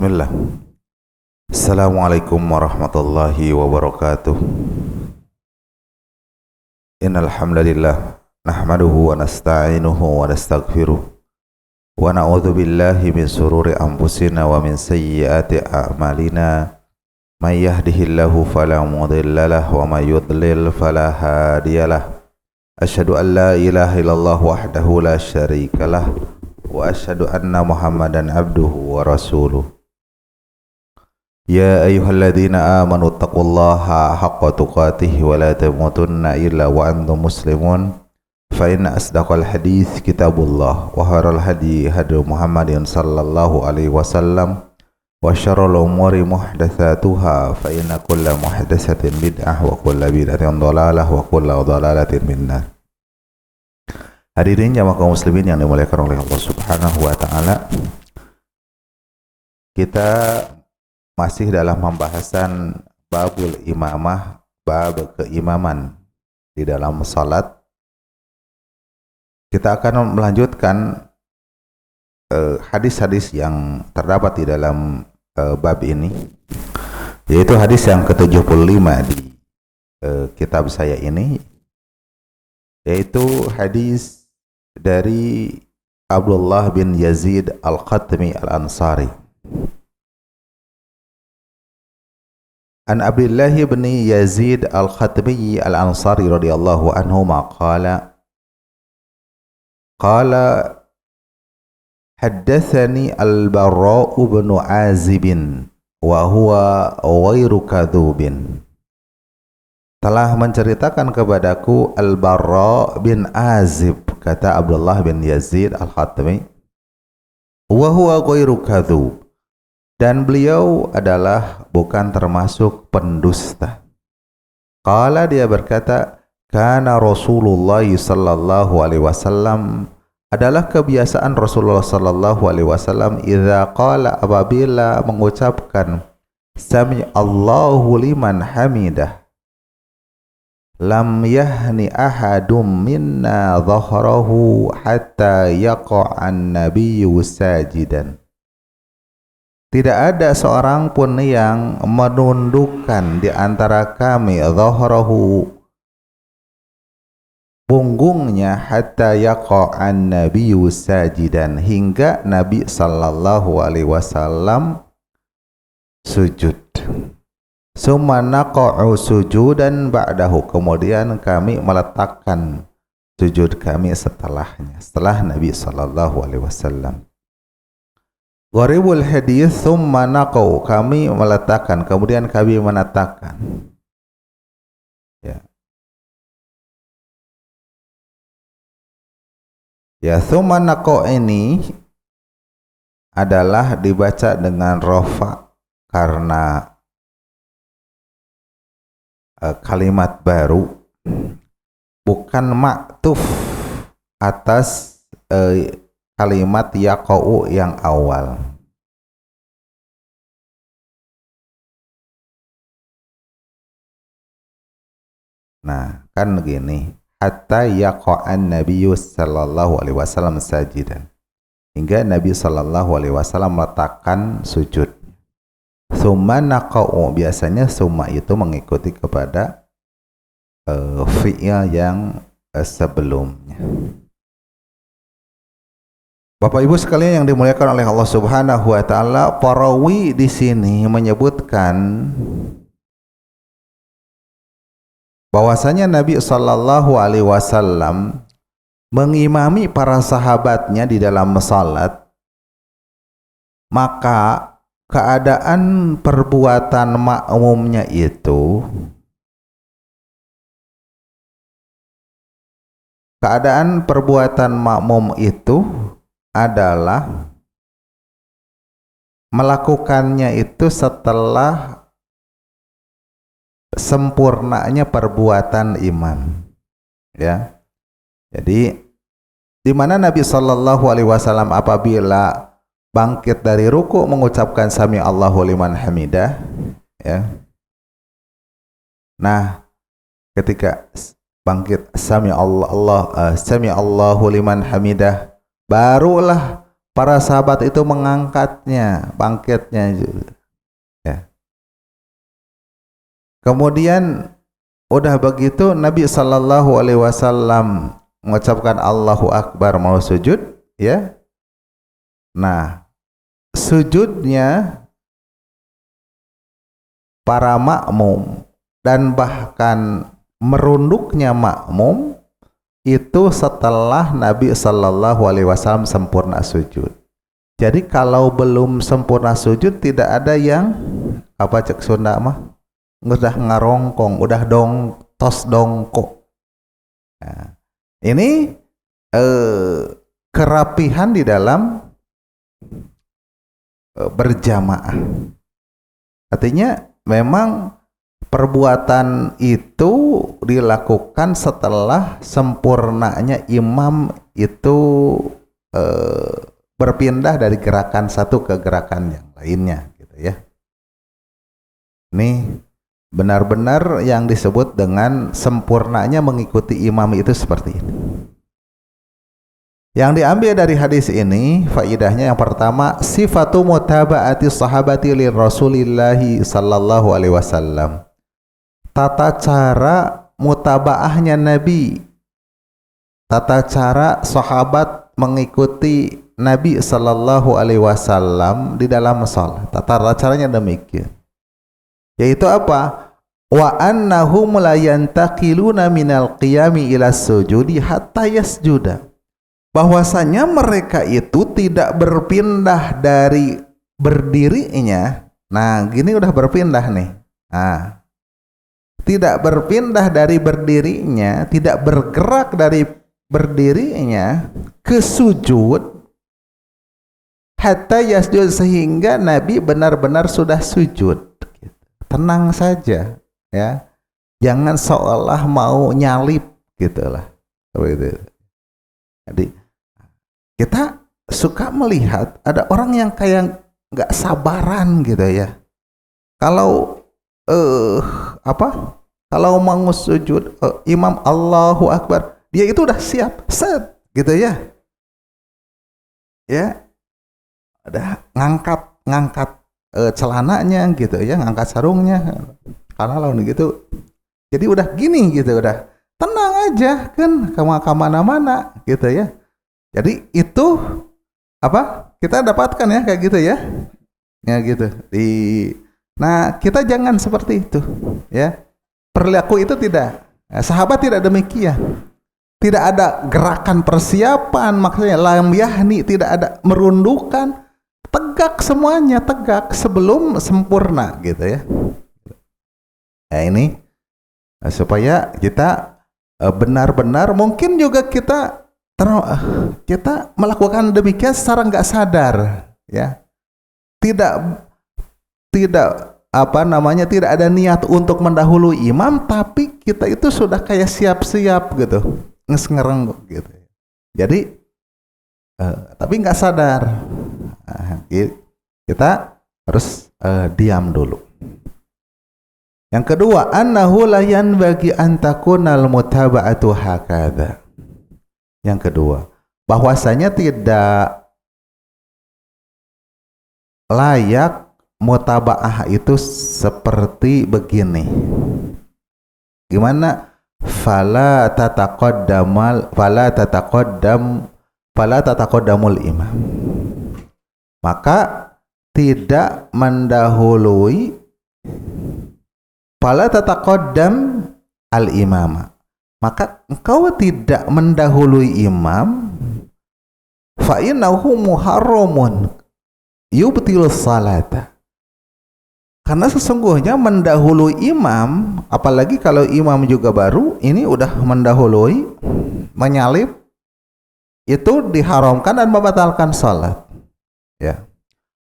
Bismillah. Assalamualaikum warahmatullahi wabarakatuh. Innal hamdalillah nahmaduhu wa nasta'inuhu wa nastaghfiruh wa na'udzu billahi min shururi anfusina wa min sayyiati a'malina. May yahdihillahu fala mudilla lahu wa may yudlil fala hadiyalah. Asyhadu an la ilaha illallah wahdahu la syarikalah wa asyhadu anna Muhammadan abduhu wa rasuluh. Ya ayyuhalladzina amanu taqullaha haqqa tuqatih wa la tamutunna illa wa antum muslimun. Fa inna asdaqal hadits kitabullah wa khairal hadi hadi Muhammadin sallallahu alaihi wasallam wa syarrul umuri muhdatsatuha fa inna kulla muhdatsatin bid'ah wa kulla bid'atin dhalalah wa kulla dhalalatin finnar. Hadirin jamaah kaum muslimin yang dimuliakan oleh Allah Subhanahu wa taala. Kita masih dalam pembahasan babul imamah, bab keimaman di dalam salat. Kita akan melanjutkan hadis-hadis yang terdapat di dalam bab ini, yaitu hadis yang ke-75 di kitab saya ini, yaitu hadis dari Abdullah bin Yazid Al-Khatmi Al-Ansari. An Abdullah bin Yazid Al-Khatmi Al-Ansari radhiyallahu anhu qala haddatsani Al-Barra bin Azib wa huwa ghairu kadzubin. Telah menceritakan kepadaku Al-Barra bin Azib, kata Abdullah bin Yazid Al-Khatmi, wa huwa ghairu kadzub, dan beliau adalah bukan termasuk pendusta. Qala, dia berkata, kana Rasulullah sallallahu alaihi wasallam, adalah kebiasaan Rasulullah sallallahu alaihi wasallam, idza qala, apabila mengucapkan sami Allahu liman hamidah, lam yahni ahadum minna dhahrahu hatta yaqa'an nabiyyu sajidan. Tidak ada seorang pun yang menundukkan di antara kami dhahrahu, punggungnya, hatta yaqa'an nabiyyu sajidan, hingga Nabi sallallahu alaihi wasallam sujud. Summa naqa'u sujudan ba'dahu, kemudian kami meletakkan sujud kami setelahnya, setelah Nabi sallallahu alaihi wasallam. Gharibul hadis, summa naqa'u, kami meletakkan, kemudian kami menatakan. Ya, summa naqa'u ini adalah dibaca dengan rafa karena kalimat baru, bukan maktuf atas kalimat yaqa'u yang awal. Nah, kan begini, hatta yaqa'an nabiyyu sallallahu alaihi wasallam sajidan, hingga Nabi sallallahu alaihi wasallam meletakkan sujud. Summa naqa'u, biasanya summa itu mengikuti kepada fi'il yang sebelumnya. Bapak Ibu sekalian yang dimuliakan oleh Allah Subhanahu wa taala, perawi di sini menyebutkan bahwasanya Nabi sallallahu alaihi wasallam mengimami para sahabatnya di dalam salat, maka keadaan perbuatan makmumnya itu, keadaan perbuatan makmum itu adalah melakukannya itu setelah sempurnanya perbuatan imam. Ya. Jadi di mana Nabi sallallahu alaihi wasallam apabila bangkit dari ruku mengucapkan sami Allahu liman hamidah, ya. Nah, ketika bangkit sami Allahu liman hamidah, barulah para sahabat itu mengangkatnya, bangkitnya juga. Ya. Kemudian udah begitu Nabi sallallahu alaihi wasallam mengucapkan Allahu Akbar mau sujud, ya. Nah, sujudnya para makmum dan bahkan merunduknya makmum itu setelah Nabi sallallahu alaihi wasallam sempurna sujud. Jadi kalau belum sempurna sujud tidak ada yang apa cek Sunda mah udah ngarongkong, udah tos dongkok. Nah, ini kerapihan di dalam berjamaah. Artinya memang perbuatan itu dilakukan setelah sempurnanya imam itu berpindah dari gerakan satu ke gerakan yang lainnya, gitu ya. Ini benar-benar yang disebut dengan sempurnanya mengikuti imam itu seperti ini. Yang diambil dari hadis ini faidahnya yang pertama, sifatu mutaba'ati sahabati li Rasulillahi sallallahu alaihi wasallam. Tata cara mutabaahnya Nabi, tata cara sahabat mengikuti Nabi sallallahu alaihi wasallam di dalam salat. Tata caranya demikian. Yaitu apa? Wa annahum la yantaqiluna minal qiyami ila sujudi hatta yasjuda. Bahwasanya mereka itu tidak berpindah dari berdirinya. Nah, gini udah berpindah nih. Nah, tidak berpindah dari berdirinya, tidak bergerak dari berdirinya ke sujud hatta yasjud, sehingga Nabi benar-benar sudah sujud. Tenang saja, ya. Jangan seolah mau nyalip gitulah. Begitu. Jadi kita suka melihat ada orang yang kayak nggak sabaran gitu ya. Kalau kalau mau sujud imam Allahu Akbar, dia itu udah siap, set gitu ya. Ya. Ada ngangkat celananya gitu ya, ngangkat sarungnya. Karena lawan gitu. Jadi udah gini gitu, udah tenang aja kan, kemana-mana gitu ya. Jadi itu apa kita dapatkan ya kayak gitu ya, ya gitu. Nah kita jangan seperti itu ya. Perilaku itu tidak. Sahabat tidak demikian. Tidak ada gerakan persiapan, maksudnya lam yahni, tidak ada merundukkan, tegak semuanya, tegak sebelum sempurna gitu ya. Nah ini supaya kita benar-benar, mungkin juga kita melakukan demikian secara nggak sadar ya, tidak tidak ada niat untuk mendahului imam, tapi kita itu sudah kayak siap-siap gitu, ngereng gitu. Jadi tapi nggak sadar. Kita harus diam dulu. Yang kedua, annahu la yanbaghi an takunal mutaba'atu hakadha. Yang kedua, bahwasanya tidak layak mutaba'ah itu seperti begini. Gimana? Fala tataqaddamul imam. Maka tidak mendahului, fala tataqaddam al imama. Maka engkau tidak mendahului imam, fa innahu muharramun yubtilus salata. Karena sesungguhnya mendahului imam, apalagi kalau imam juga baru, ini udah mendahului, menyalip, itu diharamkan dan membatalkan salat. Ya.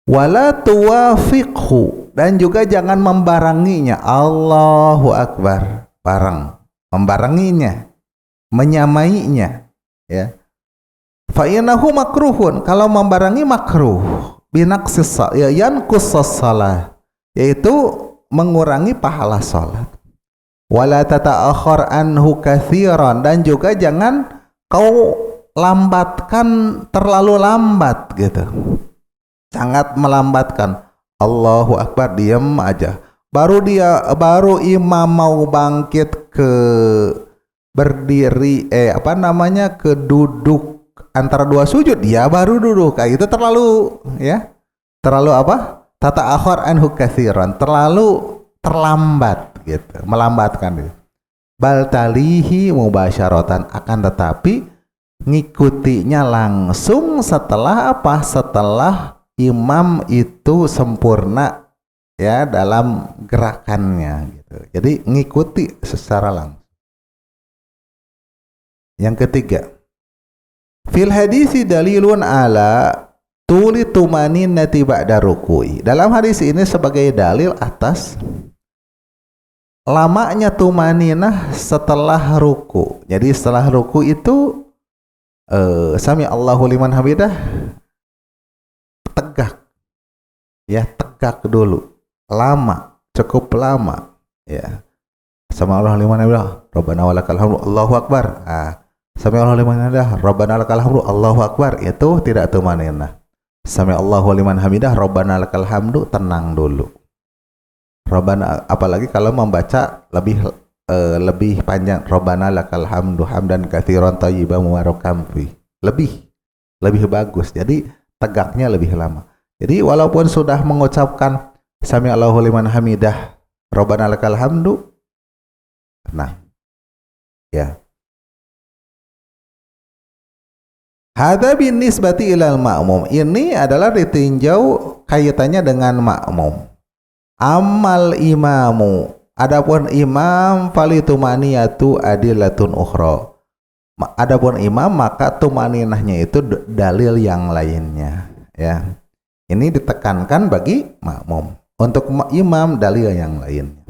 Wala tuwafiqhu, dan juga jangan membaranginya. Allahu Akbar, bareng, membaranginya, menyamainya, ya. Fa innahu makruhun, kalau membarangi makruh, binaqsis ya yanqus shalah, yaitu mengurangi pahala salat. Wala tata'akhkhar anhu katsiran, dan juga jangan kau lambatkan terlalu lambat gitu. Sangat melambatkan. Allahu Akbar, diam aja. Baru imam mau bangkit ke berdiri ke duduk antara dua sujud, dia baru duduk. Kayak itu terlalu tata akhir anhu katsiran, terlalu terlambat gitu, melambatkan gitu. Bal talihi mubasyaratan, akan tetapi ngikutinya langsung setelah setelah imam itu sempurna dalam gerakannya gitu. Jadi ngikuti secara langsung. Yang ketiga, fil hadisi dalilun ala tuli tumaninati ba'da ruku'i. Dalam hadis ini sebagai dalil atas lamanya tumaninah setelah ruku. Jadi setelah ruku itu sami Allahu liman hamidah, tegak dulu, lama, cukup lama sami Allahu liman hamidah, Rabbana walakal hamdu, Allahu Akbar. Sami Allahu liman hamidah, Rabbana lakal hamdu, Allahu Akbar, itu tidak tumaninah. Sami Allahu liman hamidah, Rabbana lakal hamdu, tenang dulu. Rabbana, apalagi kalau membaca lebih panjang, Rabbana lakal hamdu hamdan katsiran thayyiban mubarakan fi. Lebih bagus. Jadi tegaknya lebih lama. Jadi walaupun sudah mengucapkan Sami Allahu liman hamidah, Rabbana lakal hamdu, tenang. Hadza bin nisbati ilal ma'mum. Ini adalah ditinjau kaitannya dengan makmum. Amal imamu, adapun imam falitumaniyatu adilatun ukhra. Adapun imam maka tumaninahnya itu dalil yang lainnya Ini ditekankan bagi makmum. Untuk imam dalil yang lainnya.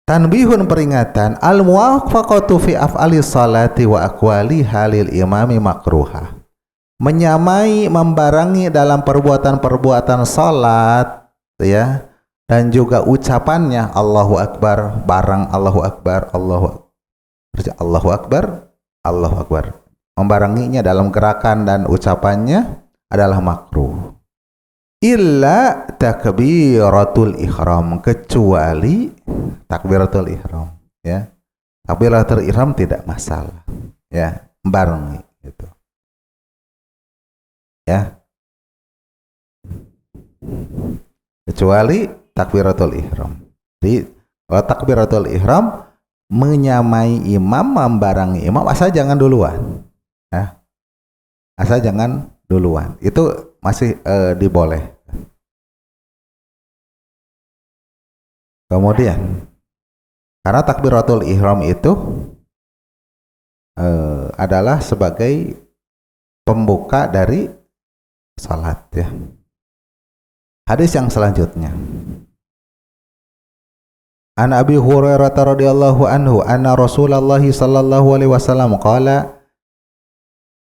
Tanbihun, peringatan, al-muwafaqatu fi af'ali salati wa aqwali halil imami makruha. Menyamai, membarengi dalam perbuatan-perbuatan salat dan juga ucapannya Allahu Akbar, barang Allahu Akbar, Allahu Akbar. Membarenginya dalam gerakan dan ucapannya adalah makruh. Illa takbiratul ihram, kecuali takbiratul ihram takbiratul ihram tidak masalah membarengi gitu kecuali takbiratul ihram. Jadi kalau takbiratul ihram menyamai imam, membarengi imam, asal jangan duluan itu masih diboleh. Kemudian karena takbiratul ihram itu adalah sebagai pembuka dari salat Hadis yang selanjutnya, An Abi Hurairah radhiyallahu anhu anna Rasulullah sallallahu alaihi wasallam qala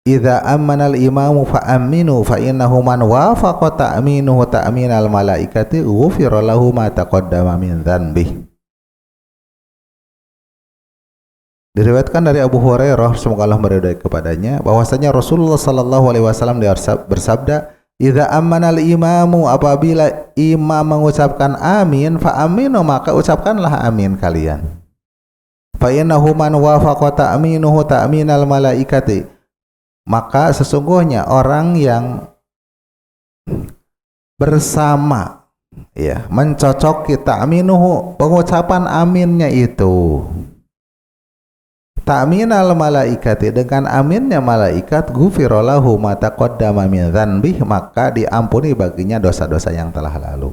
idza amana al-imamu fa aminu fa innahu man wafaqa ta'minuhu ta'minal malaikati ghufira lahu ma taqaddama min dzanbihi. Diriwayatkan dari Abu Hurairah, semoga Allah meridai kepadanya, bahwasanya Rasulullah sallallahu alaihi wasallam bersabda, idza amana al-imamu, apabila imam mengucapkan amin, fa aminu, maka ucapkanlah amin kalian. Fa innahu man wafaqa ta'minuhu ta'minal malaikati, maka sesungguhnya orang yang bersama mencocoki ta'minuhu, pengucapan aminnya itu ta'minal malaikati, dengan aminnya malaikat, ghufira lahu ma taqaddama min dzanbih, maka diampuni baginya dosa-dosa yang telah lalu.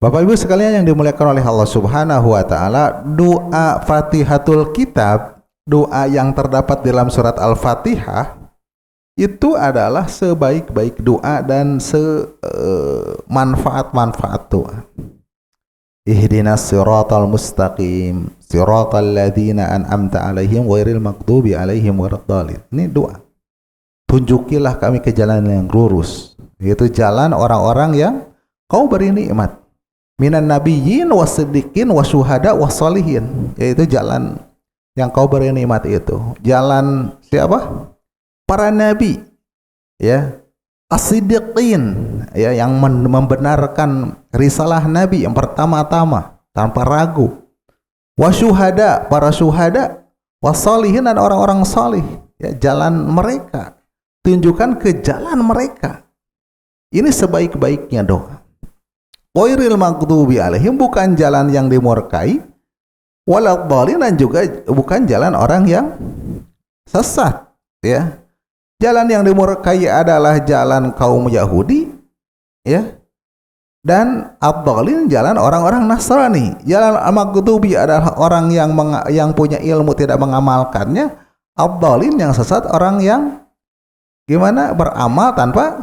Bapak Ibu sekalian yang dimuliakan oleh Allah Subhanahu wa taala, doa Fatihatul Kitab, doa yang terdapat dalam surat Al-Fatihah, itu adalah sebaik-baik doa dan semanfaat-manfaat doa. Ihdinas siratal mustaqim, siratal ladzina an'amta 'alaihim ghairil maghdubi 'alaihim waladdallin. Ini doa. Tunjukilah kami ke jalan yang lurus, yaitu jalan orang-orang yang Kau beri nikmat. minan nabiyyin wasiddiqin wasyuhada wassalihin, yaitu jalan yang kau beri nikmat itu. Jalan siapa? Para nabi, ya. As-siddiqin, ya, yang membenarkan risalah nabi yang pertama-tama tanpa ragu. Wasyuhada, para syuhada, wassalihin, dan orang-orang salih, ya, jalan mereka. Tunjukkan ke jalan mereka. Ini sebaik-baiknya doa. Ghairil maghdubi alaihim, bukan jalan yang dimurkai, waladhdallin, dan juga bukan jalan orang yang sesat, ya. Jalan yang dimurkai adalah jalan kaum Yahudi, ya. Dan ad-dhalin jalan orang-orang Nasrani. Jalan al-maghdubi adalah orang yang punya ilmu tidak mengamalkannya. Ad-dhalin yang sesat orang yang gimana? Beramal tanpa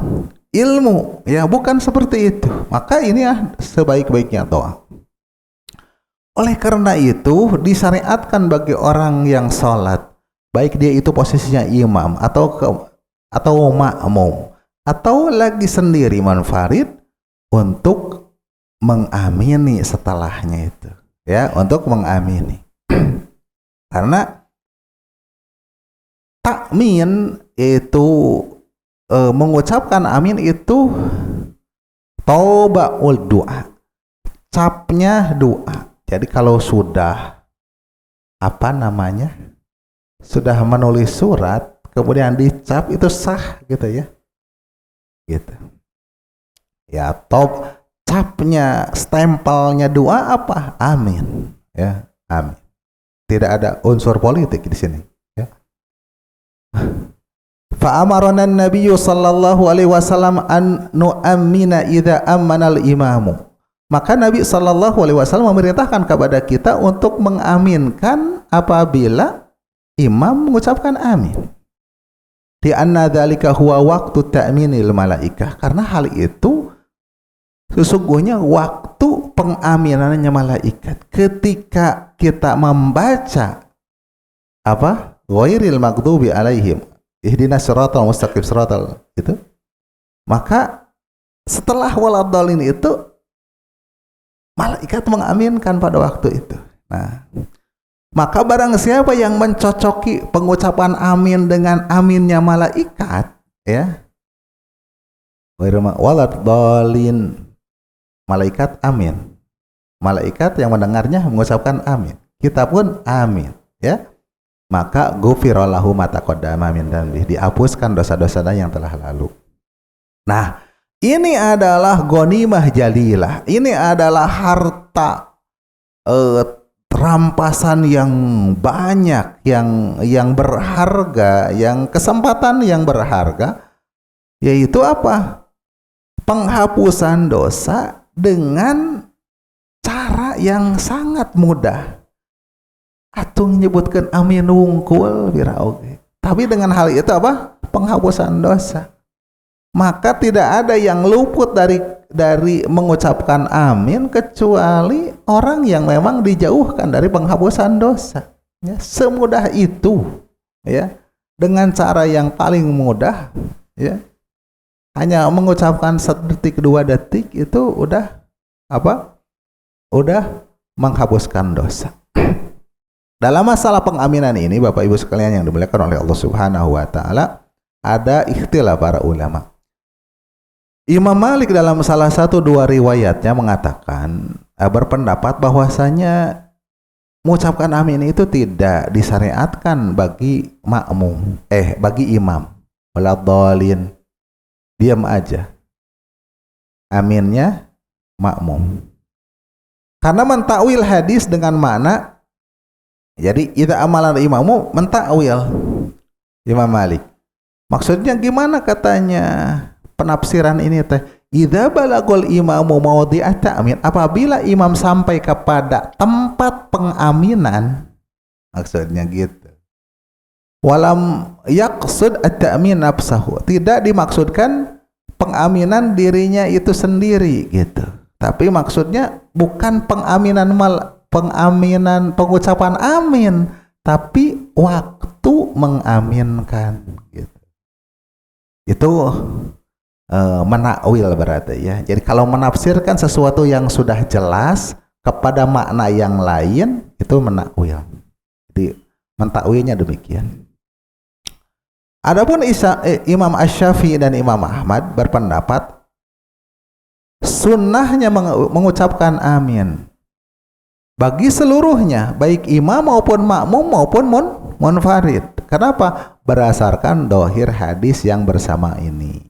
ilmu, ya, bukan seperti itu. Maka ini ya sebaik-baiknya doa. Oleh karena itu disyariatkan bagi orang yang sholat, baik dia itu posisinya imam atau makmum atau lagi sendiri munfarid, untuk mengamini setelahnya itu, ya, untuk mengamini. Karena takmin itu mengucapkan amin itu taubaul doa, capnya doa. Jadi kalau sudah sudah menulis surat kemudian dicap, itu sah gitu, ya, gitu, ya. Capnya, stempelnya doa apa? Amin, ya, amin. Tidak ada unsur politik di sini, ya. Fa amarana an-nabiyyu sallallahu alaihi wasallam an nu'ammina idza ammana al-imamu. Maka Nabi sallallahu alaihi wasallam memerintahkan kepada kita untuk mengaminkan apabila imam mengucapkan amin. Di anna dzalika huwa waqtu ta'minil malaikah, karena hal itu sesungguhnya waktu pengaminannya malaikat ketika kita membaca apa? Ghairil maghdubi alaihim ihdinas siratal mustaqim siratal itu. Maka setelah waladhdallin itu malaikat mengaminkan pada waktu itu. Nah, maka barang siapa yang mencocoki pengucapan amin dengan aminnya malaikat, ya, waladhdallin, malaikat amin, malaikat yang mendengarnya mengucapkan amin, kita pun amin, ya, maka ghufira lahu ma taqaddama min dzambi, dihapuskan dosa-dosanya yang telah lalu. Nah, ini adalah ghanimah jalilah, ini adalah harta rampasan yang banyak, yang berharga, yang kesempatan yang berharga, yaitu apa? Penghapusan dosa dengan cara yang sangat mudah. Atung menyebutkan amin wungkul biraoge. Tapi dengan hal itu apa? Penghapusan dosa. Maka tidak ada yang luput dari mengucapkan amin kecuali orang yang memang dijauhkan dari penghapusan dosa, ya, semudah itu, ya, dengan cara yang paling mudah, ya, hanya mengucapkan 1 detik 2 detik itu udah apa? Udah menghapuskan dosa. Dalam masalah pengaminan ini, Bapak Ibu sekalian yang dimuliakan oleh Allah Subhanahu wa taala, ada ikhtilaf para ulama. Imam Malik dalam salah satu 2 riwayatnya mengatakan, berpendapat bahwasanya mengucapkan amin itu tidak disyariatkan bagi makmum, bagi imam. Waladhdallin, diam aja, aminnya makmum. Karena mentakwil hadis dengan makna, jadi idza amalan imamu, mentakwil Imam Malik. Maksudnya gimana katanya penafsiran ini teh? Idza balagul imamu mawdi'a ta'min, apabila imam sampai kepada tempat pengaminan, maksudnya gitu. Walam yaqsud at-ta'min nafsahu, tidak dimaksudkan pengaminan dirinya itu sendiri gitu. Tapi maksudnya bukan pengaminan pengucapan amin, tapi waktu mengaminkan gitu. Itu menakwil berarti ya. Jadi kalau menafsirkan sesuatu yang sudah jelas kepada makna yang lain itu menakwil. Jadi mentakwilnya demikian. Adapun Imam Asy-Syafi'i dan Imam Ahmad berpendapat sunnahnya mengucapkan amin bagi seluruhnya, baik imam maupun makmum maupun munfarid. Kenapa? Berdasarkan dohir hadis yang bersama ini,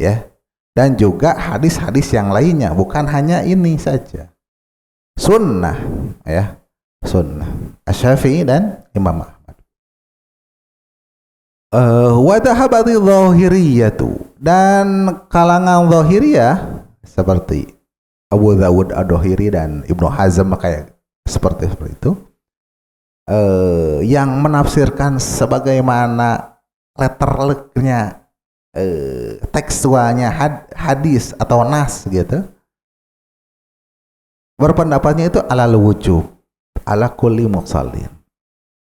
ya, dan juga hadis-hadis yang lainnya, bukan hanya ini saja. Sunnah, ya, sunnah. Asy-Syafi'i dan Imam Ahmad. Wa dhahabati dhahiriyatu, dan kalangan dhahiriyah seperti Abu Dawud Ad-Dhahiri dan Ibnu Hazm kayak seperti itu, yang menafsirkan sebagaimana letternya, tekstualnya hadis atau nas gitu, berpendapatnya itu alal wujub ala kulli musallin,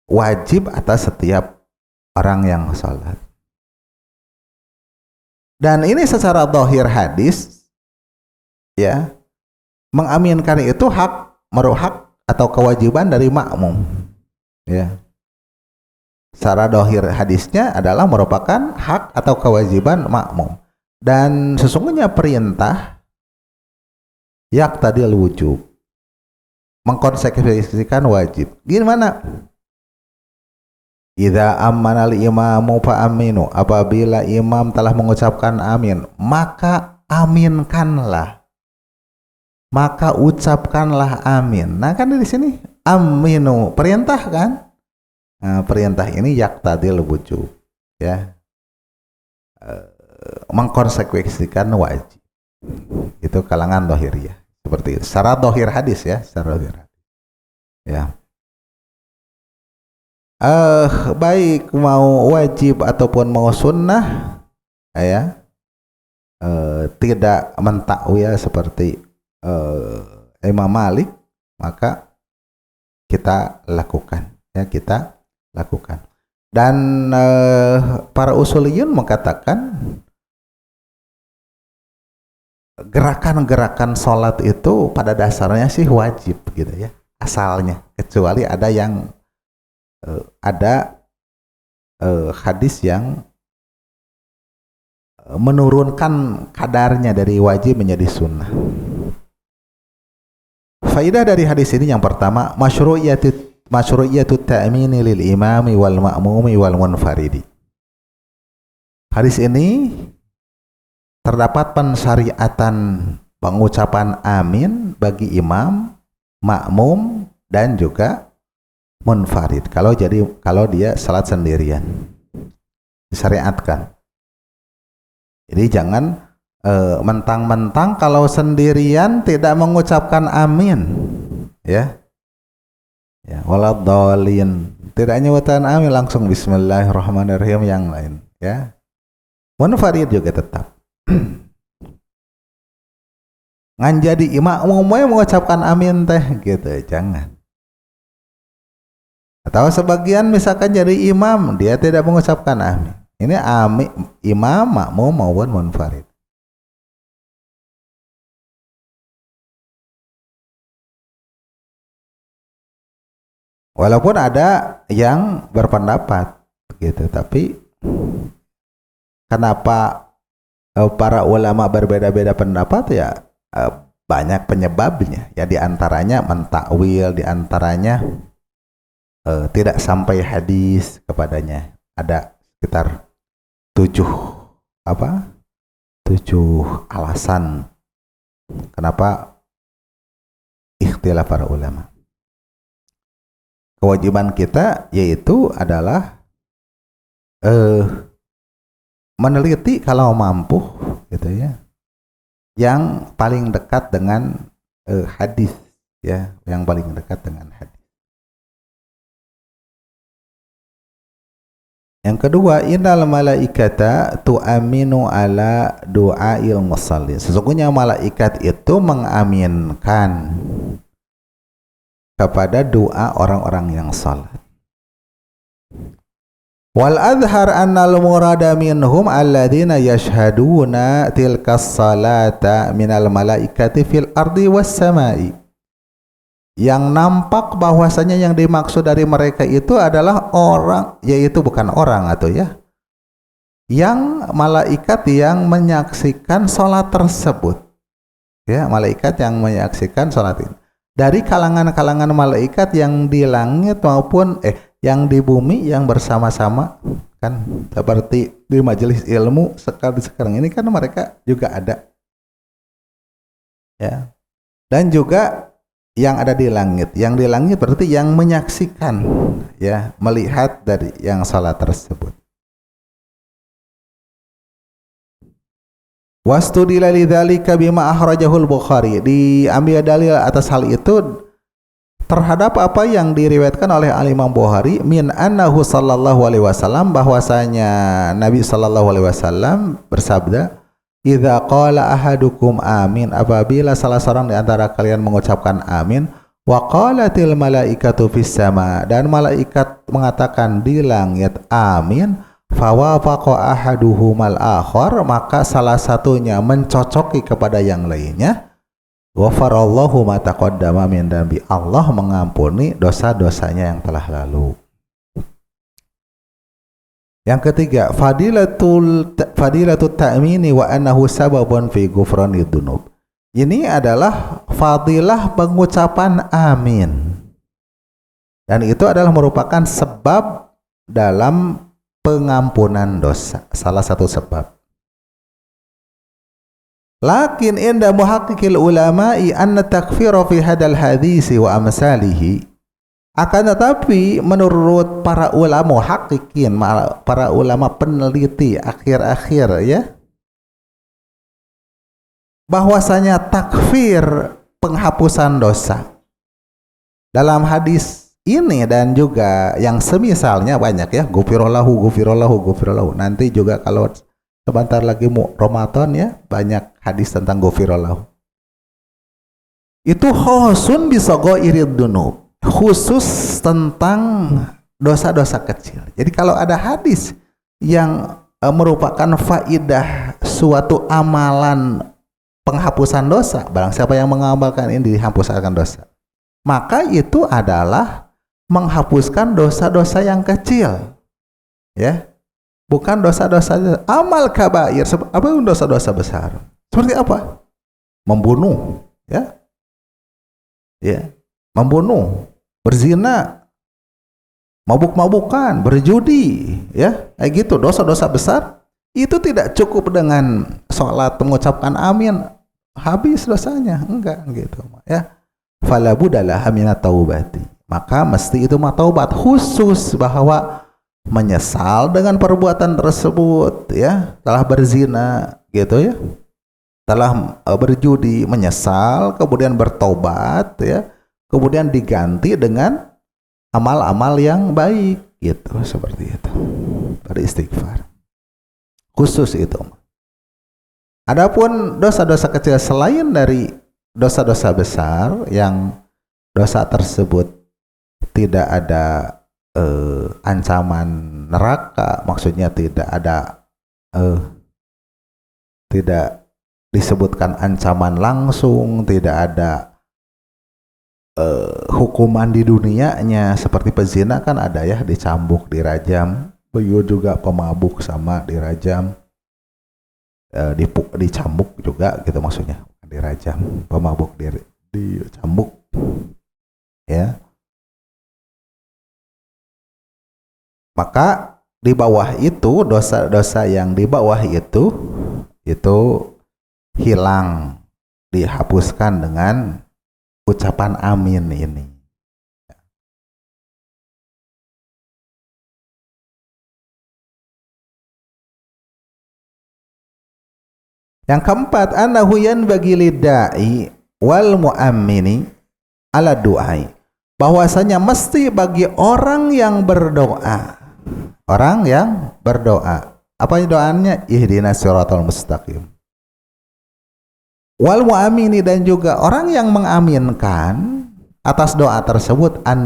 wajib atas setiap orang yang salat. Dan ini secara zahir hadis, ya, mengaminkan itu hak meruhak atau kewajiban dari makmum, ya. Secara dohir hadisnya adalah merupakan hak atau kewajiban makmum, dan sesungguhnya perintah yaqtadil wujub, mengkonsekuensikan wajib. Gimana? Idza amana al-imamu fa aminu, apabila imam telah mengucapkan amin, maka aminkanlah, maka ucapkanlah amin. Nah, kan di sini aminu perintah kan? Nah, perintah ini yaqtadil wujub, ya, mengkonsekuensikan wajib. Itu kalangan dhahiriyah seperti itu. Secara dhahir hadis, ya, secara dhahir hadis, ya. Baik mau wajib ataupun mau sunnah, ya, tidak mentakwil seperti Imam Malik, maka kita lakukan, ya, kita lakukan. Dan para usuliyun mengatakan gerakan-gerakan sholat itu pada dasarnya sih wajib gitu, ya, asalnya, kecuali ada yang hadis yang menurunkan kadarnya dari wajib menjadi sunnah. Faidah dari hadis ini yang pertama, masyru'iyatu ta'mini lil imami wal ma'mumi wal munfaridi. Hadis ini terdapat pensyariatan pengucapan amin bagi imam, makmum, dan juga munfarid. Kalau dia salat sendirian, disyariatkan. Jadi jangan mentang-mentang kalau sendirian tidak mengucapkan amin, ya, ya, waladhdallin, tidak nyebutkan amin, langsung bismillahirrahmanirrahim yang lain, ya. Munfarid juga tetap ngan jadi imam umumnya mengucapkan amin teh gitu, jangan. Atau sebagian misalkan jadi imam dia tidak mengucapkan amin, ini amin imam, makmum maupun munfarid. Walaupun ada yang berpendapat gitu, tapi kenapa para ulama berbeda-beda pendapat, ya, banyak penyebabnya, ya, diantaranya mentakwil, diantaranya tidak sampai hadis kepadanya. Ada sekitar 7 alasan kenapa ikhtilaf para ulama. Kewajiban kita yaitu adalah meneliti kalau mampu gitu, ya, yang paling dekat dengan hadis, ya, yang paling dekat dengan hadis. Yang kedua, innal malaikata tu'aminu ala du'ail musallin. Sesungguhnya malaikat itu mengaminkan kepada doa orang-orang yang salat. Wal adhar annal murada minhum alladzina yashhaduna tilkas salata minal malaikati fil ardi was samai. Yang nampak bahwasanya yang dimaksud dari mereka itu adalah orang, yaitu bukan orang atau ya, yang malaikat yang menyaksikan salat tersebut. Ya, malaikat yang menyaksikan salat ini. Dari kalangan-kalangan malaikat yang di langit maupun yang di bumi yang bersama-sama, kan seperti di majelis ilmu sekarang ini kan mereka juga ada, ya. Dan juga yang ada di langit. Yang di langit berarti yang menyaksikan, ya, melihat dari yang salat tersebut. Wastudila lidzalika bima akhrajahul Bukhari. Diambil dalil atas hal itu terhadap apa yang diriwayatkan oleh Al-Imam Bukhari min annahu sallallahu alaihi wasallam, bahwasanya Nabi sallallahu alaihi wasallam bersabda, idza qala ahadukum amin, apabila salah seorang di antara kalian mengucapkan amin, wa qalatil malaikatu fis sama, dan malaikat mengatakan di langit amin, fawafaqa ahaduhumal akhar, maka salah satunya mencocoki kepada yang lainnya, ghafarallahu ma taqaddama min dambi, Allah mengampuni dosa-dosanya yang telah lalu. Yang ketiga, fadilatut ta'mini wa annahu sababun fi ghufranid dzunub. Ini adalah fadilah pengucapan amin, dan itu adalah merupakan sebab dalam pengampunan dosa, salah satu sebab. Lakin inda muhaqqiqil ulama'i anna takfira fi hadal hadisi wa amsalihi, akan tetapi menurut para ulama hakikin, para ulama peneliti akhir-akhir, ya, bahwasanya takfir, penghapusan dosa dalam hadis ini dan juga yang semisalnya banyak, ya, gufirallahu. Nanti juga kalau sebentar lagi mau Ramadan, ya, banyak hadis tentang gufirallahu. Itu khusun bisagairid dzunub, khusus tentang dosa-dosa kecil. Jadi kalau ada hadis yang merupakan faidah suatu amalan penghapusan dosa, barang siapa yang mengamalkan ini dihapuskan dosa, maka itu adalah menghapuskan dosa-dosa yang kecil, ya, bukan dosa-dosa amal kabair. Apa itu dosa-dosa besar? Seperti apa? Membunuh, ya, membunuh, berzina, mabuk-mabukan, berjudi, ya, kayak gitu. Dosa-dosa besar itu tidak cukup dengan sholat mengucapkan amin habis dosanya, enggak gitu, ya. Fala budalaha minat taubati, maka mesti itu taubat khusus, bahwa menyesal dengan perbuatan tersebut, ya, telah berzina gitu, ya, telah berjudi, menyesal, kemudian bertobat, ya, kemudian diganti dengan amal-amal yang baik, gitu, seperti itu, beristighfar khusus itu. Adapun dosa-dosa kecil selain dari dosa-dosa besar, yang dosa tersebut tidak ada ancaman neraka, maksudnya tidak ada tidak disebutkan ancaman langsung, tidak ada hukuman di dunianya, seperti pezina kan ada, ya, dicambuk, dirajam. Begitu juga pemabuk sama dirajam, dicambuk juga gitu, maksudnya dirajam, pemabuk dicambuk, ya. Maka di bawah itu, dosa-dosa yang di bawah itu hilang, dihapuskan dengan ucapan amin ini. Yang keempat, annahu yanbaghi lidda'i wal mu'ammini ala du'ai, bahwasanya mesti bagi orang yang berdoa, apa doanya? Ihdinas siratal mustaqim. Wal mu'ammini, dan juga orang yang mengaminkan atas doa tersebut, an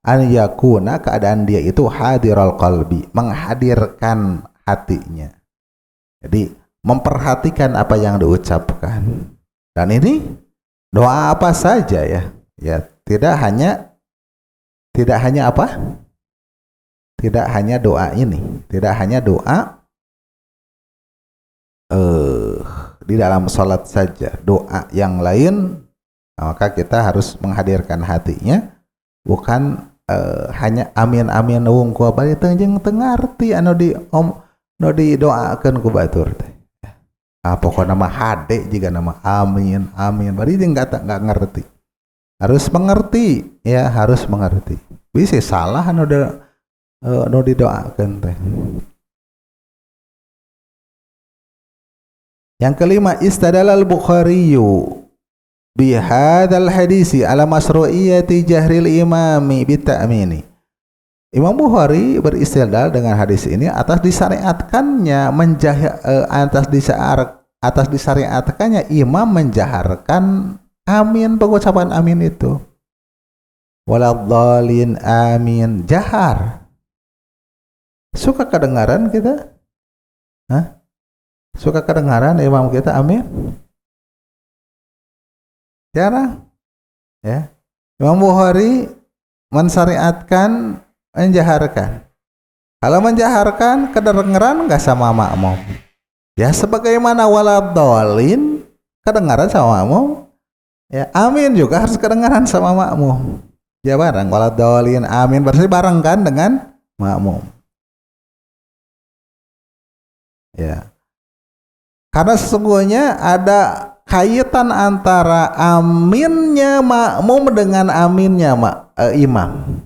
an yakuna, keadaan dia itu hadiral qalbi, menghadirkan hatinya. Jadi memperhatikan apa yang diucapkan. Dan ini doa apa saja ya? Ya, tidak hanya apa? Tidak hanya doa ini, tidak hanya doa di dalam salat saja, doa yang lain, maka kita harus menghadirkan hatinya, bukan hanya amin amin wungku bari teu ngarti anu didoakeun ku batur teh. Pokoknya nama hade juga nama amin amin bari enggak ngerti. Harus mengerti ya, harus mengerti. Bisa salah anu didoakeun teh. Yang kelima, istadalal Bukhariyu bihadzal hadisi ala masru'iyyati jahril imami bita'mini. Imam Bukhari beristidlal dengan hadis ini atas disyariatkannya atas disyariatkannya imam menjaharkan amin, pengucapan amin itu. Waladhdallin amin, jahar. Suka kedengaran kita? Hah? Suka kedengaran imam kita amin? Jarang. Ya. Imam Bukhari mensyariatkan menjaharkan. Kalau menjaharkan kedengaran enggak sama makmum. Ya sebagaimana waladhdallin kedengaran sama makmum. Ya, amin juga harus kedengaran sama makmum. Ya bareng waladhdallin amin berarti bareng kan dengan makmum. Ya. Karena sesungguhnya ada kaitan antara aminnya makmum dengan aminnya imam.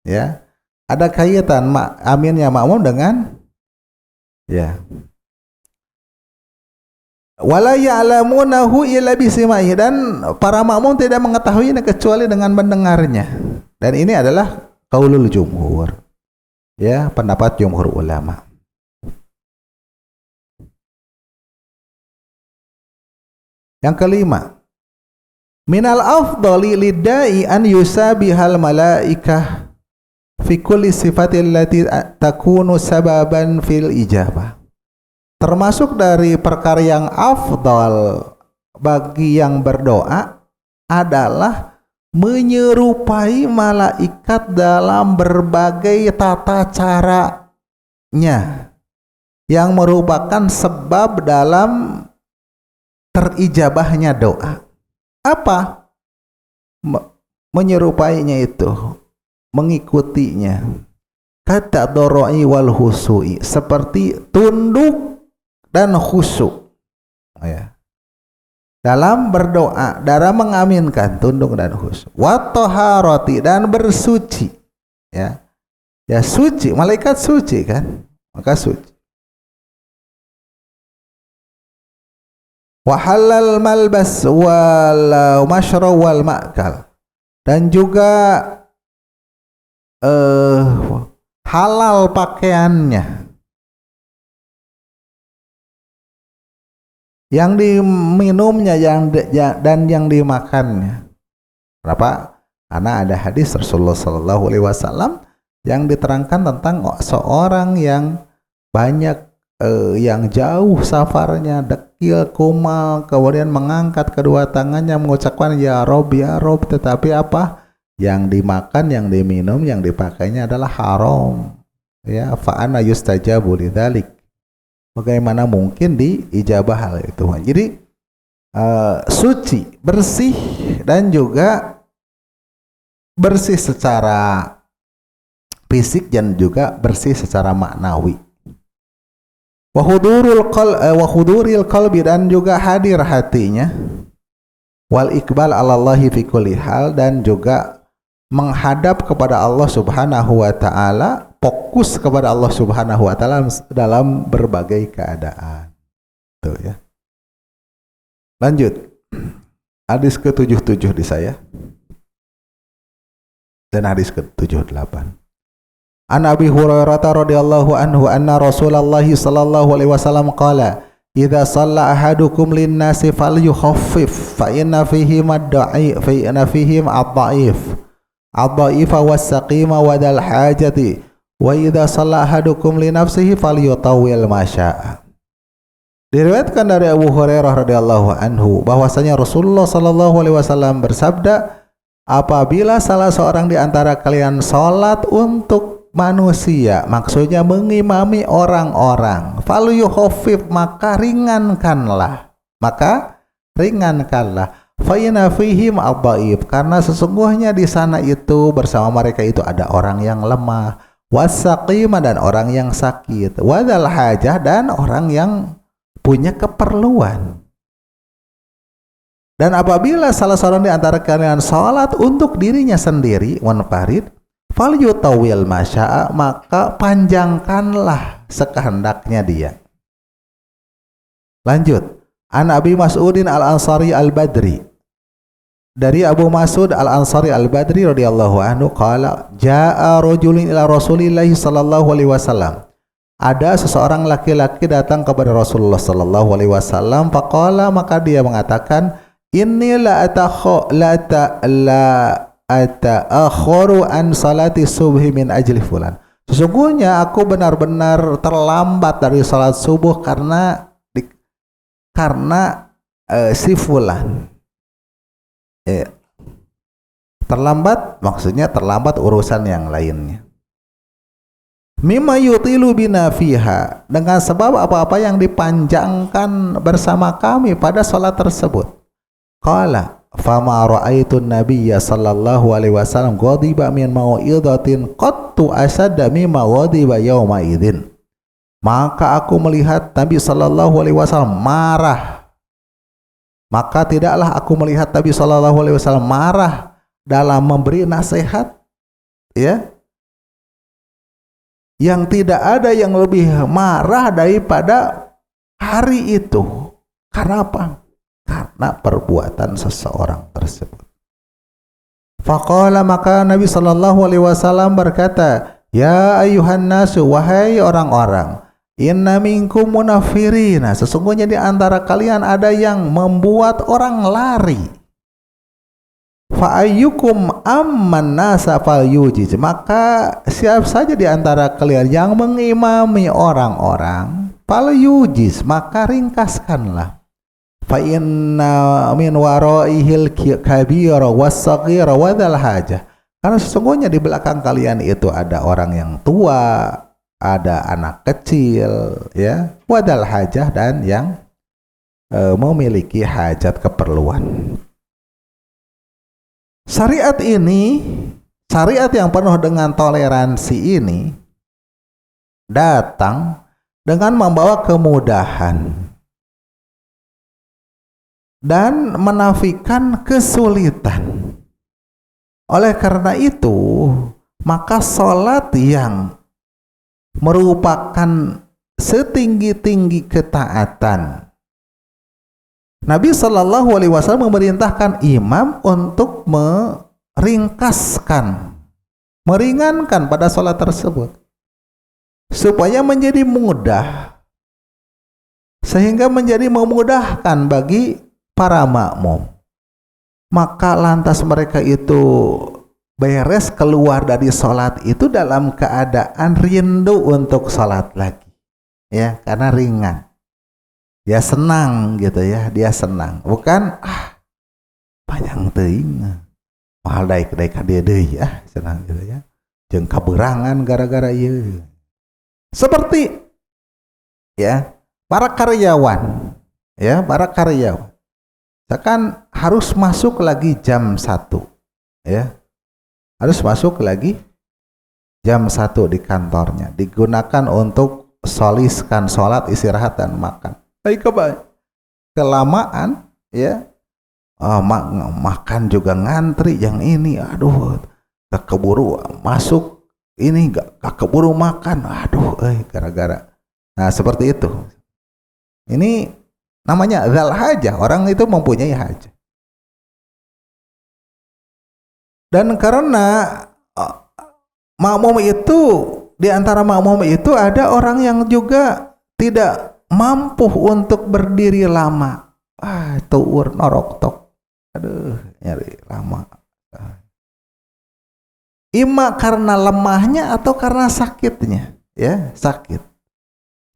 Ya. Ada kaitan aminnya makmum dengan ya. Wala ya'lamunahu illa bisimaihi, dan para makmum tidak mengetahuinya kecuali dengan mendengarnya. Dan ini adalah qaulul jumhur. Ya, pendapat jumhur ulama. Yang kelima, minal afdali lidai an yusabihal malaikah fi kulli sifatil lati takunu sababan fil ijabah. Termasuk dari perkara yang afdal bagi yang berdoa adalah menyerupai malaikat dalam berbagai tata caranya yang merupakan sebab dalam terijabahnya doa. Apa? Menyerupainya itu, mengikutinya. Kata doroi wal husui, seperti tunduk dan khusyuk. Ya. Dalam berdoa, dalam mengaminkan, tunduk dan khusyuk. Wa taharati, dan bersuci. Ya. Ya suci, malaikat suci kan? Maka suci. Wa halal malbas wal mashrab wal ma'kal, dan juga halal pakaiannya, yang diminumnya, dan yang dimakannya. Kenapa? Karena ada hadis Rasulullah Sallallahu Alaihi Wasallam yang diterangkan tentang seorang yang banyak yang jauh safarnya, dekil, kumal, kemudian mengangkat kedua tangannya mengucapkan ya Rob, tetapi apa? Yang dimakan, yang diminum, yang dipakainya adalah haram. Ya, fa'ana yustajabu lidzalik. Bagaimana mungkin diijabah hal itu? Jadi suci, bersih, dan juga bersih secara fisik dan juga bersih secara maknawi. Wa huduril qalbi, dan juga hadir hatinya. Wal iqbal 'alallahi fi kulli hal, dan juga menghadap kepada Allah Subhanahu wa taala, fokus kepada Allah Subhanahu wa taala dalam berbagai keadaan. Tuh ya. Lanjut. Hadis ke-77 di saya. Dan hadis ke-78. An Abi Hurairah radhiyallahu anhu anna Rasulullah sallallahu alaihi wasallam qala idza shalla ahadukum lin-nasi falyukhaffif fa inna fihim ad-da'if ad-dha'ifa was-saqima wa dzal hajati wa idza shalla ahadukum li nafsihi falyutawwil ma syaa. Diriwayatkan dari Abu Hurairah radhiyallahu anhu bahwasanya Rasulullah sallallahu alaihi wasallam bersabda, apabila salah seorang di antara kalian salat untuk manusia, maksudnya mengimami orang-orang, falyukhaffif, maka ringankanlah. Fa inna fihim ad-dha'if, karena sesungguhnya di sana itu bersama mereka itu ada orang yang lemah, was-saqima, dan orang yang sakit, wa dzal hajah, dan orang yang punya keperluan. Dan apabila salah seorang di antara kalian salat untuk dirinya sendiri, munfarid, falyutawwil ma syaa, maka panjangkanlah sekehendaknya dia. Lanjut. An Abi Mas'udin Al-Ansari Al-Badri, dari Abu Mas'ud Al-Ansari Al-Badri radhiyallahu anhu, qala jaa rajulun ila Rasulillah sallallahu alaihi wasallam. Ada seseorang laki-laki datang kepada Rasulullah sallallahu alaihi wasallam, faqala, maka dia mengatakan, inni la ata'akharu an salati subhi min ajli fulan. Sesungguhnya aku benar-benar terlambat dari salat subuh karena si fulan. Terlambat maksudnya terlambat urusan yang lainnya. Mimma yutilu bina fiha, dengan sebab apa-apa yang dipanjangkan bersama kami pada salat tersebut. Qala fama ra'aitu nabiyya sallallahu alaihi wasallam ghadiba min mau'idatin qattu asadda mimma ghadiba yauma idzin. Maka aku melihat Nabi sallallahu alaihi wasallam marah. Maka tidaklah aku melihat Nabi sallallahu alaihi wasallam marah dalam memberi nasihat, ya, yang tidak ada yang lebih marah daripada hari itu. Karena apa? Karena perbuatan seseorang tersebut. Faqala, maka Nabi sallallahu alaihi wasallam berkata, ya ayuhan nasu, wahai orang-orang, inna minkum munafirina, sesungguhnya di antara kalian ada yang membuat orang lari. Fa ayyukum amman nasa falyujiz, maka siapa saja di antara kalian yang mengimami orang-orang, falyujiz, maka ringkaskanlah. Fa inna min waraihil kabira was-saghira wa dzal hajah, karena sesungguhnya di belakang kalian itu ada orang yang tua, ada anak kecil, ya, wa dzal hajah, dan yang memiliki hajat keperluan. Syariat ini, syariat yang penuh dengan toleransi ini datang dengan membawa kemudahan dan menafikan kesulitan. Oleh karena itu, maka salat yang merupakan setinggi-tinggi ketaatan, Nabi sallallahu alaihi wasallam memerintahkan imam untuk meringkaskan, meringankan pada salat tersebut supaya menjadi mudah, sehingga menjadi memudahkan bagi para makmum. Maka lantas mereka itu beres keluar dari salat itu dalam keadaan rindu untuk salat lagi, ya, karena ringan. Dia senang gitu ya, dia senang. Bukan panjang teuing, mahal daik ka dia deui, senang gitu ya. Jeung kaberangan gara-gara ieu. Seperti ya, para karyawan, ya, para karyawan. Misalkan harus masuk lagi jam 1, ya. Harus masuk lagi jam 1 di kantornya. Digunakan untuk soliskan salat, istirahat, dan makan. Kelamaan, ya, makan juga ngantri, yang ini aduh gak keburu masuk, ini gak keburu makan, aduh gara-gara. Nah seperti itu. Ini namanya dzal hajah, orang itu mempunyai hajah. Dan karena makmum itu, di antara makmum itu ada orang yang juga tidak mampu untuk berdiri lama. Tuur norok tok. Aduh, nyari lama. Ima karena lemahnya atau karena sakitnya, ya sakit.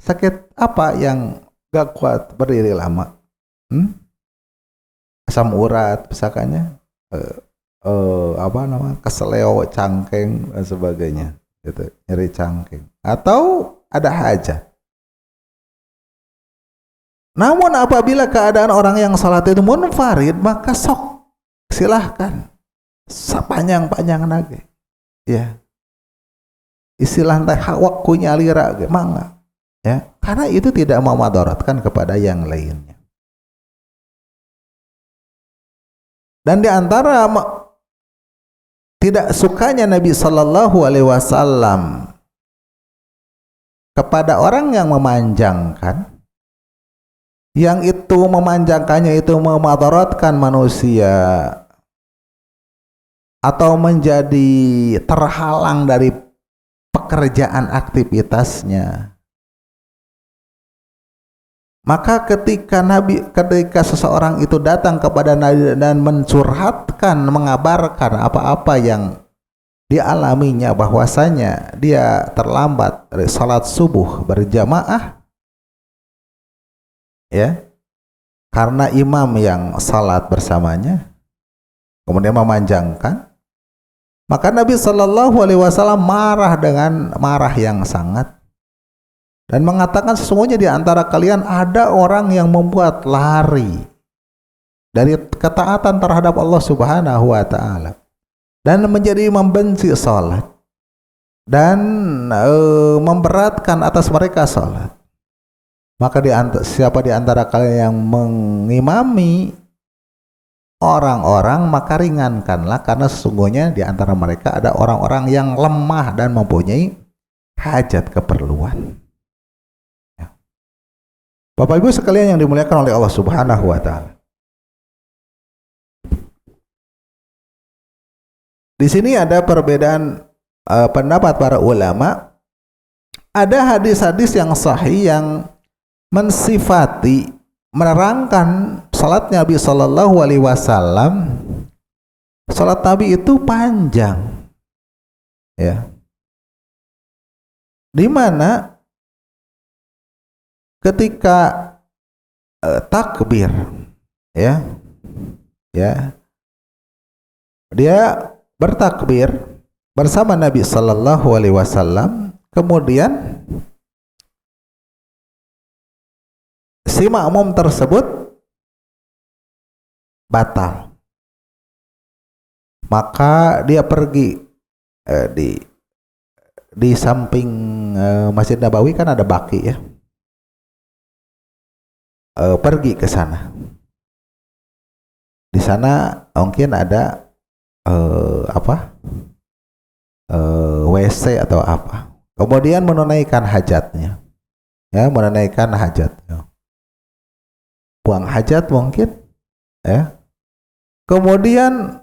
Sakit apa yang gak kuat berdiri lama? Asam urat, misalkannya, apa nama, keseleo, cangkeng dan sebagainya, gitu, nyeri cangkeng. Atau ada hajat. Namun apabila keadaan orang yang salat itu munfarid, maka sok silahkan sepanjang-panjang lagi. Ya, istilah teh waktu nyalira ge mangga, ya, karena itu tidak memadaratkan kepada yang lainnya. Dan di antara tidak sukanya Nabi Sallallahu Alaihi Wasallam kepada orang yang memanjangkan, yang itu memanjangkannya itu memadaratkan manusia atau menjadi terhalang dari pekerjaan aktivitasnya. Maka ketika seseorang itu datang kepada Nabi dan mencurhatkan, mengabarkan apa-apa yang dialaminya, bahwasanya dia terlambat dari salat subuh berjamaah, ya, karena imam yang salat bersamanya kemudian memanjangkan, maka Nabi Shallallahu Alaihi Wasallam marah dengan marah yang sangat dan mengatakan, sesungguhnya di antara kalian ada orang yang membuat lari dari ketaatan terhadap Allah Subhanahu Wa Taala dan menjadi membenci salat dan memberatkan atas mereka salat. Maka siapa di antara kalian yang mengimami orang-orang, maka ringankanlah, karena sesungguhnya di antara mereka ada orang-orang yang lemah dan mempunyai hajat keperluan. Ya. Bapak Ibu sekalian yang dimuliakan oleh Allah Subhanahu Wa Taala. Di sini ada perbedaan pendapat para ulama. Ada hadis-hadis yang sahih yang mensifati, menerangkan salat Nabi Sallallahu Alaihi Wasallam. Salat Nabi itu panjang, ya. Di mana ketika takbir, ya, dia bertakbir bersama Nabi Sallallahu Alaihi Wasallam, kemudian si makmum tersebut batal, maka dia pergi di samping Masjid Nabawi kan ada baki, ya, pergi ke sana. Di sana mungkin ada WC atau apa. Kemudian menunaikan hajatnya, ya, menunaikan hajatnya. Buang hajat mungkin, ya. Kemudian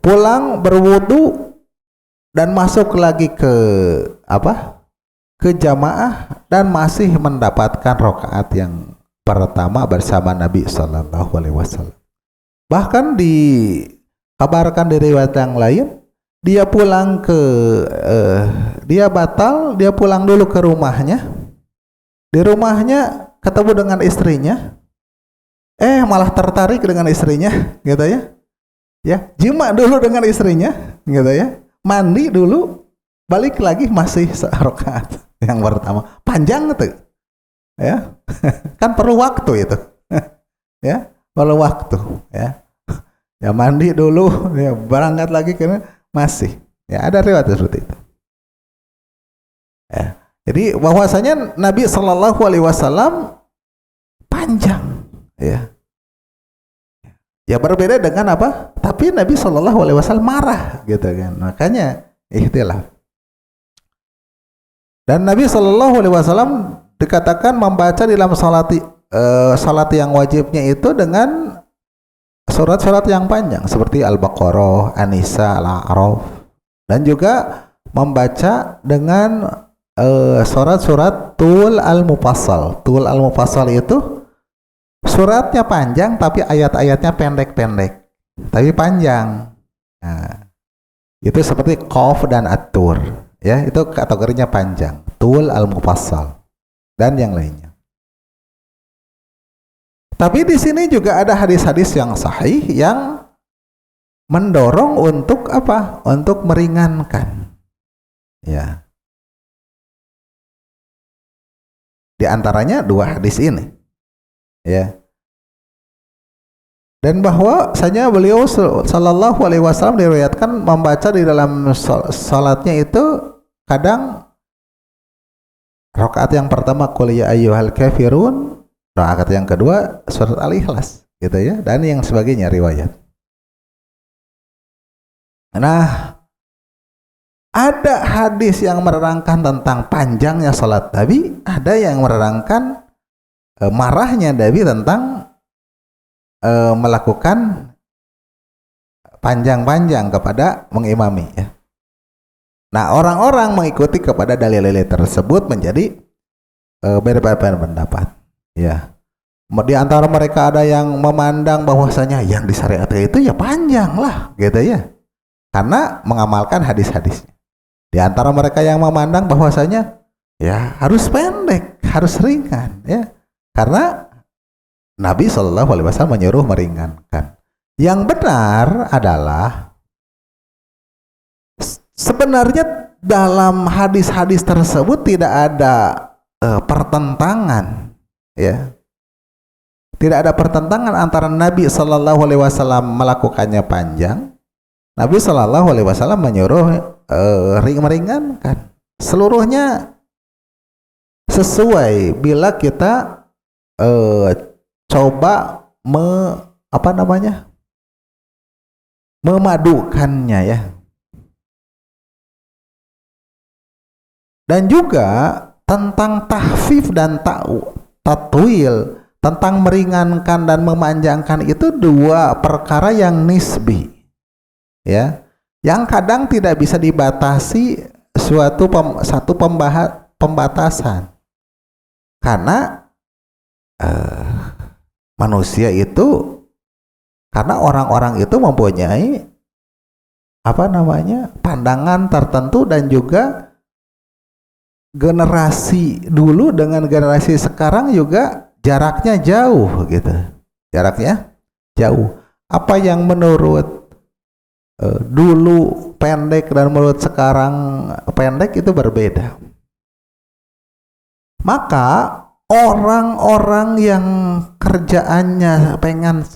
pulang berwudu dan masuk lagi ke jamaah dan masih mendapatkan rakaat yang pertama bersama Nabi Sallallahu Alaihi Wasallam. Bahkan dikabarkan di riwayat yang lain, dia pulang dia batal, dia pulang dulu ke rumahnya. Di rumahnya ketemu dengan istrinya, malah tertarik dengan istrinya, gitu ya. Ya, jima dulu dengan istrinya, gitu ya. Mandi dulu, balik lagi masih rakaat yang pertama. Panjang tuh, ya. Kan perlu waktu itu, ya, perlu waktu, ya. Ya, mandi dulu, ya, berangkat lagi karena masih, ya, ada riwayat seperti itu. Ya. Jadi bahwasanya Nabi Shallallahu Alaihi Wasallam panjang, ya. Ya, berbeda dengan apa? Tapi Nabi Shallallahu Alaihi Wasallam marah, gitu kan. Makanya ikhtilaf. Dan Nabi Shallallahu Alaihi Wasallam dikatakan membaca dalam salat yang wajibnya itu dengan surat-surat yang panjang seperti Al-Baqarah, An-Nisa, Al-A'raf, dan juga membaca dengan surat-surat Tul Al-Mufassal. Tul Al-Mufassal itu suratnya panjang tapi ayat-ayatnya pendek-pendek, tapi panjang, Nah, itu seperti Qaf dan At-Tur, ya, itu kategorinya panjang. Tul al-Mufassal dan yang lainnya. Tapi di sini juga ada hadis-hadis yang sahih yang mendorong untuk apa? Untuk meringankan. Ya. Di antaranya dua hadis ini. Ya. Dan bahwasanya beliau sallallahu alaihi wasallam diriwayatkan membaca di dalam salatnya itu kadang rakaat yang pertama qul ya ayyuhal kafirun, rakaat yang kedua surat Al-Ikhlas, gitu ya, dan yang sebagainya riwayat. Nah, ada hadis yang menerangkan tentang panjangnya salat Nabi, ada yang menerangkan marahnya Nabi tentang melakukan panjang-panjang kepada mengimami, ya. Nah, orang-orang mengikuti kepada dalil-dalil tersebut menjadi berbeda pendapat, ya. Di antara mereka ada yang memandang bahwasanya yang disyariatkan itu ya panjang lah, gitu ya, karena mengamalkan hadis-hadisnya. Di antara mereka yang memandang bahwasanya ya harus pendek, harus ringan, ya, karena Nabi Shallallahu Alaihi Wasallam menyuruh meringankan. Yang benar adalah sebenarnya dalam hadis-hadis tersebut tidak ada pertentangan, ya, tidak ada pertentangan antara Nabi Shallallahu Alaihi Wasallam melakukannya panjang, Nabi Shallallahu Alaihi Wasallam menyuruh meringankan. Seluruhnya sesuai bila kita coba memadukannya, ya. Dan juga tentang tahfif dan tatwil, tentang meringankan dan memanjangkan, itu dua perkara yang nisbi, ya, yang kadang tidak bisa dibatasi satu pembatasan, karena manusia itu, karena orang-orang itu mempunyai pandangan tertentu, dan juga generasi dulu dengan generasi sekarang juga jaraknya jauh, gitu. Jaraknya jauh. Apa yang menurut dulu pendek dan menurut sekarang pendek itu berbeda. Maka orang-orang yang kerjaannya pengen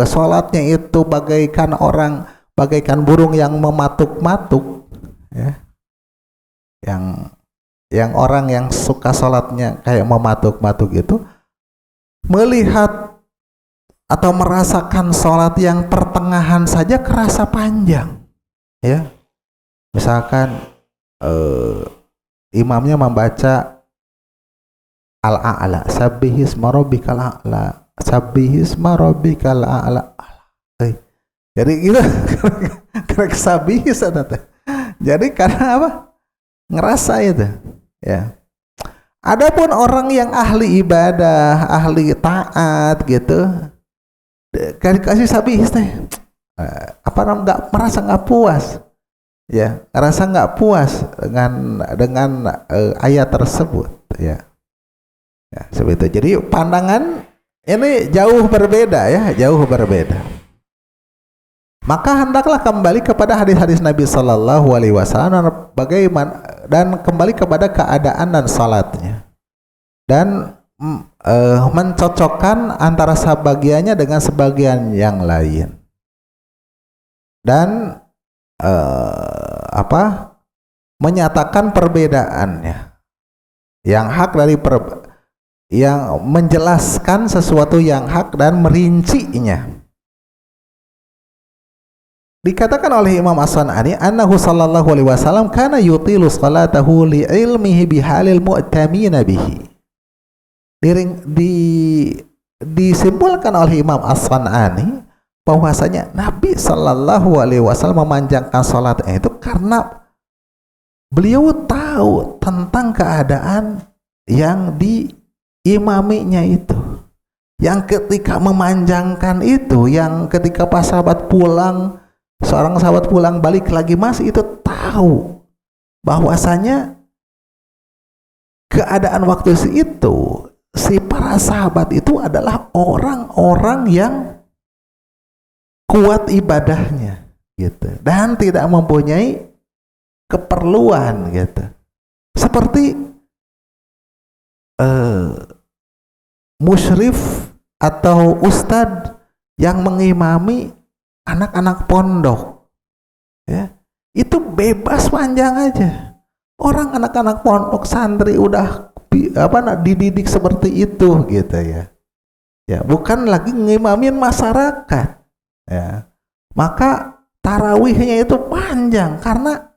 sholatnya itu bagaikan burung yang mematuk-matuk, ya, yang orang yang suka sholatnya kayak mematuk-matuk itu, melihat atau merasakan sholat yang pertengahan saja kerasa panjang, ya. Misalkan imamnya membaca Al-A'la, sabbihisma rabbikal a'la, sabbihisma rabbikal a'la. Jadi gitu, karena sabihis teh. Jadi karena apa? Ngerasa itu, ya. Adapun orang yang ahli ibadah, ahli taat, gitu, kasih sabihis teh, merasa nggak puas, ya, ngerasa nggak puas dengan ayat tersebut, ya. Ya, seperti itu. Jadi pandangan ini jauh berbeda, ya, jauh berbeda. Maka hendaklah kembali kepada hadis-hadis Nabi Shallallahu Alaihi Wasallam dan kembali kepada keadaan dan salatnya, dan mencocokkan antara sebagiannya dengan sebagian yang lain, dan menyatakan perbedaannya, yang hak dari yang menjelaskan sesuatu yang hak dan merincinya. Dikatakan oleh Imam As-San'ani, annahu sallallahu alaihi wasallam kana yutilu salatahu li ilmihi bihalil mu'tamina bihi. Disimpulkan oleh Imam As-San'ani bahwasanya Nabi sallallahu alaihi wasallam memanjangkan salatnya itu karena beliau tahu tentang keadaan yang diimaminya itu, yang ketika memanjangkan itu, yang ketika pas sahabat pulang seorang sahabat pulang balik lagi masih itu tahu bahwasanya keadaan waktu itu si para sahabat itu adalah orang-orang yang kuat ibadahnya gitu dan tidak mempunyai keperluan gitu. Seperti musyrif atau ustadz yang mengimami anak-anak pondok, ya, itu bebas panjang aja. Orang anak-anak pondok santri udah dididik seperti itu gitu ya. Ya, bukan lagi ngimamin masyarakat. Ya. Maka tarawihnya itu panjang karena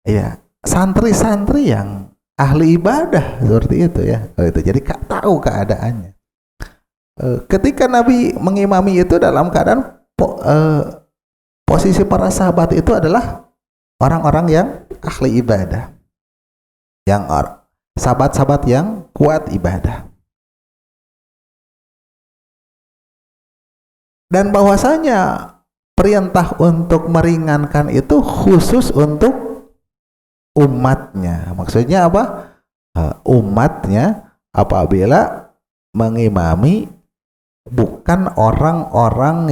ya santri-santri yang ahli ibadah seperti itu ya. Jadi tahu keadaannya. Ketika Nabi mengimami itu dalam keadaan posisi para sahabat itu adalah orang-orang yang ahli ibadah, yang sahabat-sahabat yang kuat ibadah, dan bahwasanya perintah untuk meringankan itu khusus untuk umatnya. Maksudnya apa? Umatnya apabila mengimami bukan orang-orang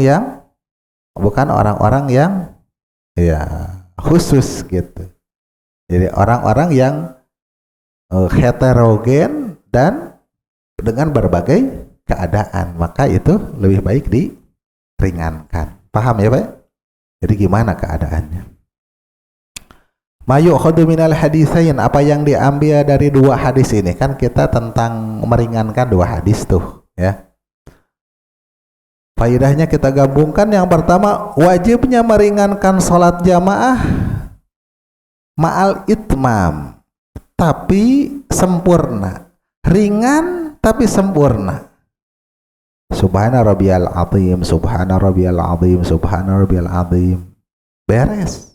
yang ya khusus gitu. Jadi orang-orang yang heterogen dan dengan berbagai keadaan, maka itu lebih baik diringankan. Paham ya Pak? Jadi gimana keadaannya? Mayukhadhu minal hadisain, apa yang diambil dari dua hadis ini? Kan kita tentang meringankan dua hadis tuh ya. Faedahnya kita gabungkan. Yang pertama, wajibnya meringankan sholat jamaah ma'al itmam, tapi sempurna. Ringan tapi sempurna. Subhana rabbiyal azim, subhana rabbiyal azim, subhana rabbiyal azim. Beres.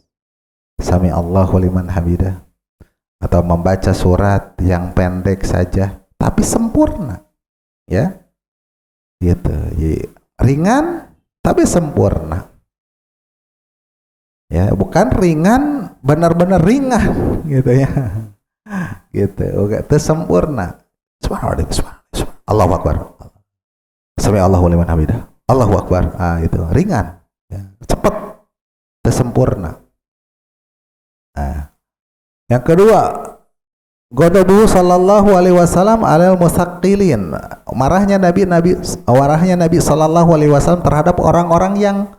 Sami Allahu liman hamidah. Atau membaca surat yang pendek saja tapi sempurna. Ya. Gitu. Jadi ringan tapi sempurna. Ya, bukan ringan benar-benar ringan gitu ya. Gitu. Oke, itu sempurna. Subhanallah, subhanallah. Allahu akbar. Sami Allahu liman hamidah. Allahu akbar. Itu ringan. Ya, cepat. Itu sempurna. Yang kedua, Ghadabuhu sallallahu alaihi wasallam alal musaqqilin. Marahnya Nabi sallallahu alaihi wasallam terhadap orang-orang yang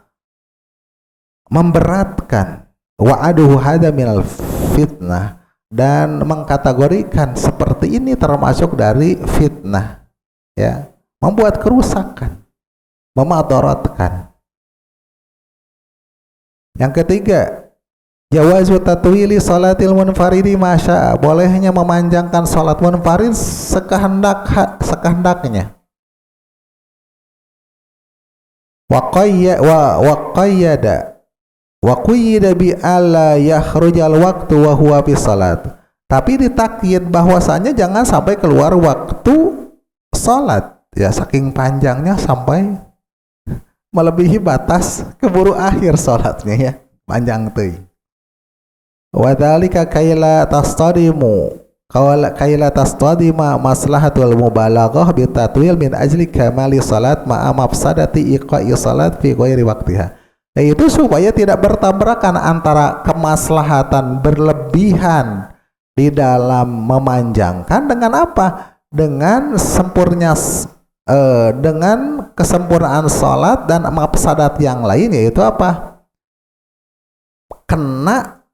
memberatkan. Wa'aduhu hada minal fitnah, dan mengkategorikan seperti ini termasuk dari fitnah. Ya, membuat kerusakan, memadaratkan. Yang ketiga, jawazu tatwili salatil munfaridi masya, bolehnya memanjangkan salat munfarid sekehendaknya. Wa qayyada bi alla yakhrujal waqtu wa huwa fi salat. Tapi ditakyid bahwasanya jangan sampai keluar waktu salat. Ya, saking panjangnya sampai melebihi batas keburu akhir salatnya ya. Panjang teuing. Wa dzalika kaila tastadima maslahatul mubalaghah bi tatwil min ajli kamali salat ma'a mafsadati iqa'i salat fi ghairi waqtiha. Yaitu supaya tidak bertabrakan antara kemaslahatan berlebihan di dalam memanjangkan dengan apa? Dengan kesempurnaan salat dan mafsadat yang lain, yaitu apa? Kena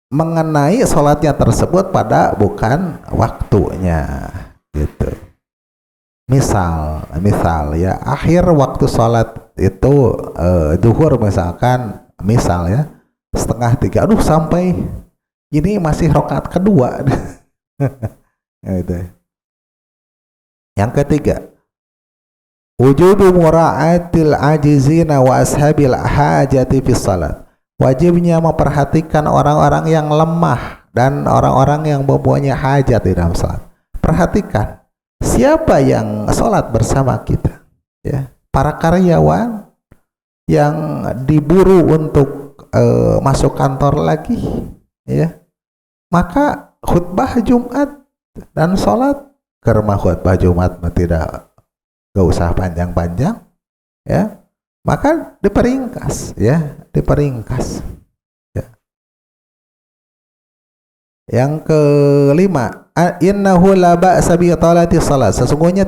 mengenai sholatnya tersebut pada bukan waktunya gitu. Misal ya, akhir waktu sholat itu duhur misalkan, misal ya 2:30, aduh sampai ini masih rakaat kedua. Gitu. Yang ketiga, wujubu mura'atil ajizina wa ashabil hajati fi salat. Wajibnya memperhatikan orang-orang yang lemah dan orang-orang yang mempunyai hajat di dalam salat. Perhatikan siapa yang salat bersama kita, ya. Para karyawan yang diburu untuk masuk kantor lagi, ya, maka khutbah Jumat dan sholat kerma khutbah Jumat gak usah panjang-panjang, ya, maka diperingkas, ya, diperingkas. Ya. Yang kelima, innahu la ba'sa bi talati salat, sesungguhnya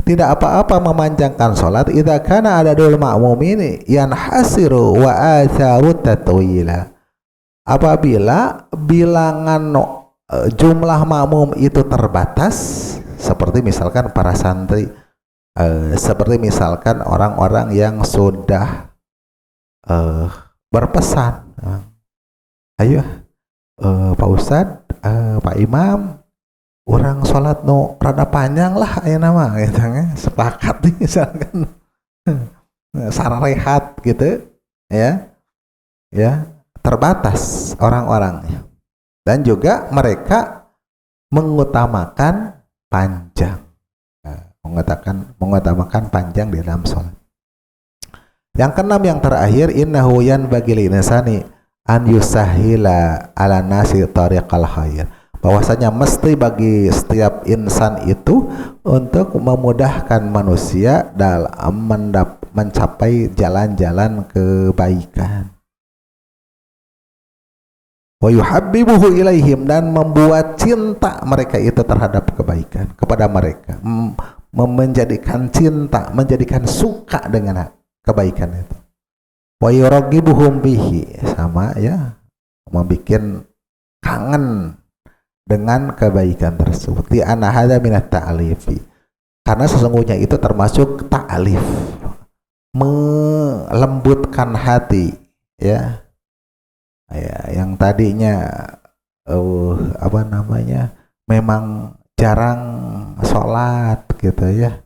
tidak apa-apa memanjangkan salat idza kana adadul ma'mumin yanhasiru wa atharu tatwila, apabila bilangan jumlah makmum itu terbatas, seperti misalkan para santri, seperti misalkan orang-orang yang sudah berpesan, ayo Pak Ustadz, Pak Imam, orang sholat rada panjang lah, ayo nama, gitu, sepakat nih misalkan, sararehat gitu, ya, terbatas orang-orangnya, dan juga mereka mengutamakan panjang, mengutamakan panjang di dalam sholat. Yang keenam, yang terakhir, innahu yanbaghi lil insani an yusahhila ala nasi tariqal khair, bahwasanya mesti bagi setiap insan itu untuk memudahkan manusia dalam mencapai jalan-jalan kebaikan. Wa yuhabbibuhu ilaihim, dan membuat cinta mereka itu terhadap kebaikan kepada mereka, menjadikan cinta, menjadikan suka dengan kebaikan itu. Wa yuraghibuhum bihi, sama, ya, membikin kangen dengan kebaikan tersebut. Di anna hadza minat ta'alifi, karena sesungguhnya itu termasuk ta'alif, melembutkan hati, ya. Ya, yang tadinya memang jarang sholat gitu, ya,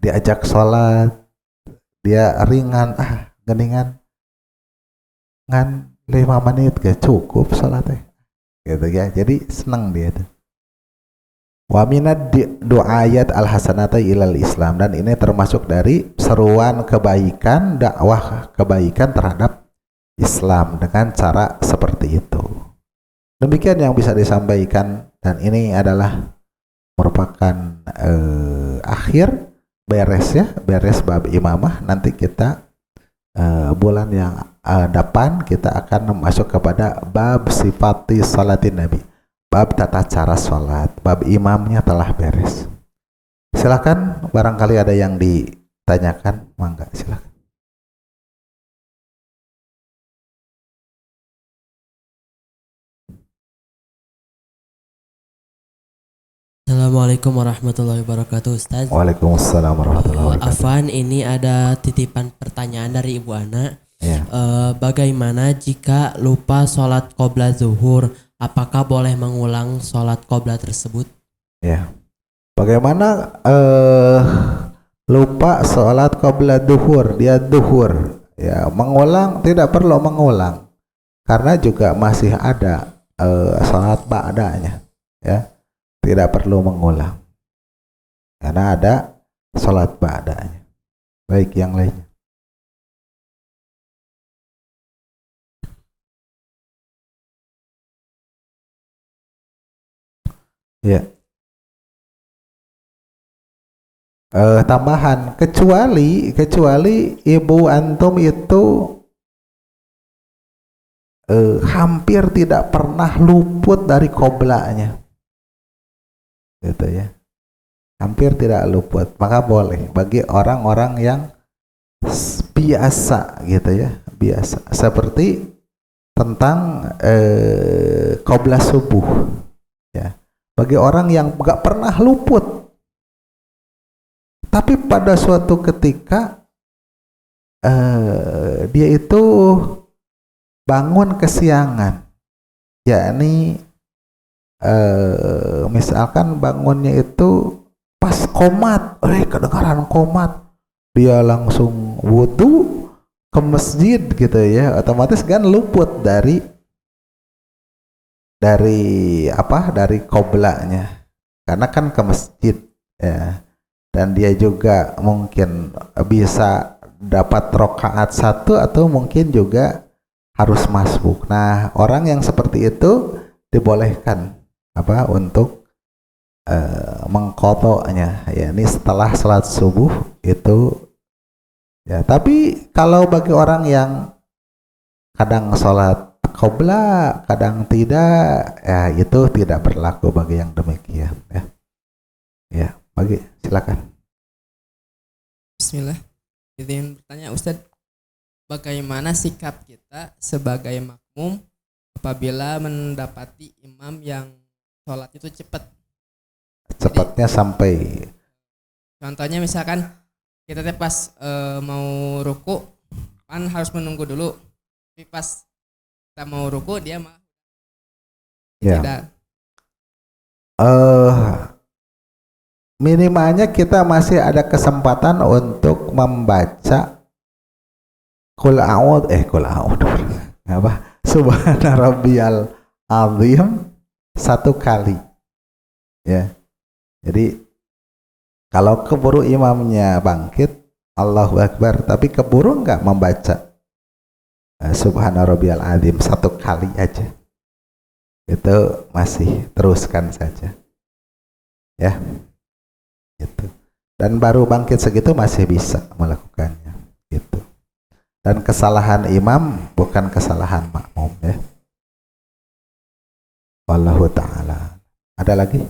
diajak sholat dia ringan, geningan ngan 5 menit gak cukup sholatnya gitu, ya, jadi senang dia tuh. Wa minad du'ayat al-hasanata ilal Islam, dan ini termasuk dari seruan kebaikan, dakwah kebaikan terhadap Islam dengan cara seperti itu. Demikian yang bisa disampaikan, dan ini adalah merupakan akhir beres bab imamah. Nanti kita bulan yang depan kita akan masuk kepada bab sifati salatin Nabi, bab tata cara salat. Bab imamnya telah beres. Silakan, barangkali ada yang ditanyakan, mangga silakan. Assalamualaikum warahmatullahi wabarakatuh, Ustaz. Waalaikumsalam warahmatullahi wabarakatuh. Afwan, ini ada titipan pertanyaan dari Ibu Ana. Ya. Bagaimana jika lupa sholat qobla zuhur? Apakah boleh mengulang sholat qobla tersebut? Ya. Bagaimana lupa sholat qobla zuhur, dia zuhur, ya, mengulang tidak perlu mengulang, karena juga masih ada sholat ba'danya, ya. Tidak perlu mengulang karena ada sholat ba'danya. Baik, yang lainnya. Ya. Tambahan, kecuali ibu antum itu hampir tidak pernah luput dari qoblanya, gitu, ya, hampir tidak luput, maka boleh bagi orang-orang yang biasa, gitu, ya, biasa, seperti tentang qobla subuh, ya, bagi orang yang gak pernah luput, tapi pada suatu ketika dia itu bangun kesiangan, yakni misalkan bangunnya itu pas qomat, kedengaran qomat, dia langsung wudu ke masjid, gitu, ya, otomatis kan luput dari qoblanya, karena kan ke masjid, ya, dan dia juga mungkin bisa dapat rokaat satu atau mungkin juga harus masbuk. Nah, orang yang seperti itu dibolehkan apa untuk mengqadanya, ya ini setelah salat subuh itu ya. Tapi kalau bagi orang yang kadang sholat qobla, kadang tidak, ya itu tidak berlaku bagi yang demikian ya. Ya, bagi silakan. Bismillah. Izin bertanya Ustadz, bagaimana sikap kita sebagai makmum apabila mendapati imam yang sholat itu cepat? Cepatnya sampai, Contohnya misalkan kita pas mau ruku kan harus menunggu dulu, tapi pas kita mau ruku dia mah ya. tidak. Minimalnya kita masih ada kesempatan untuk membaca Qul a'udzu apa? Subhana rabbiyal azim satu kali. Ya. Jadi kalau keburu imamnya bangkit Allahu Akbar, tapi keburu enggak membaca Subhana rabbiyal azim satu kali aja, itu masih teruskan saja. Ya. Gitu. Dan baru bangkit segitu masih bisa melakukannya gitu. Dan kesalahan imam bukan kesalahan makmum ya. Wallahu ta'ala. Ada lagi?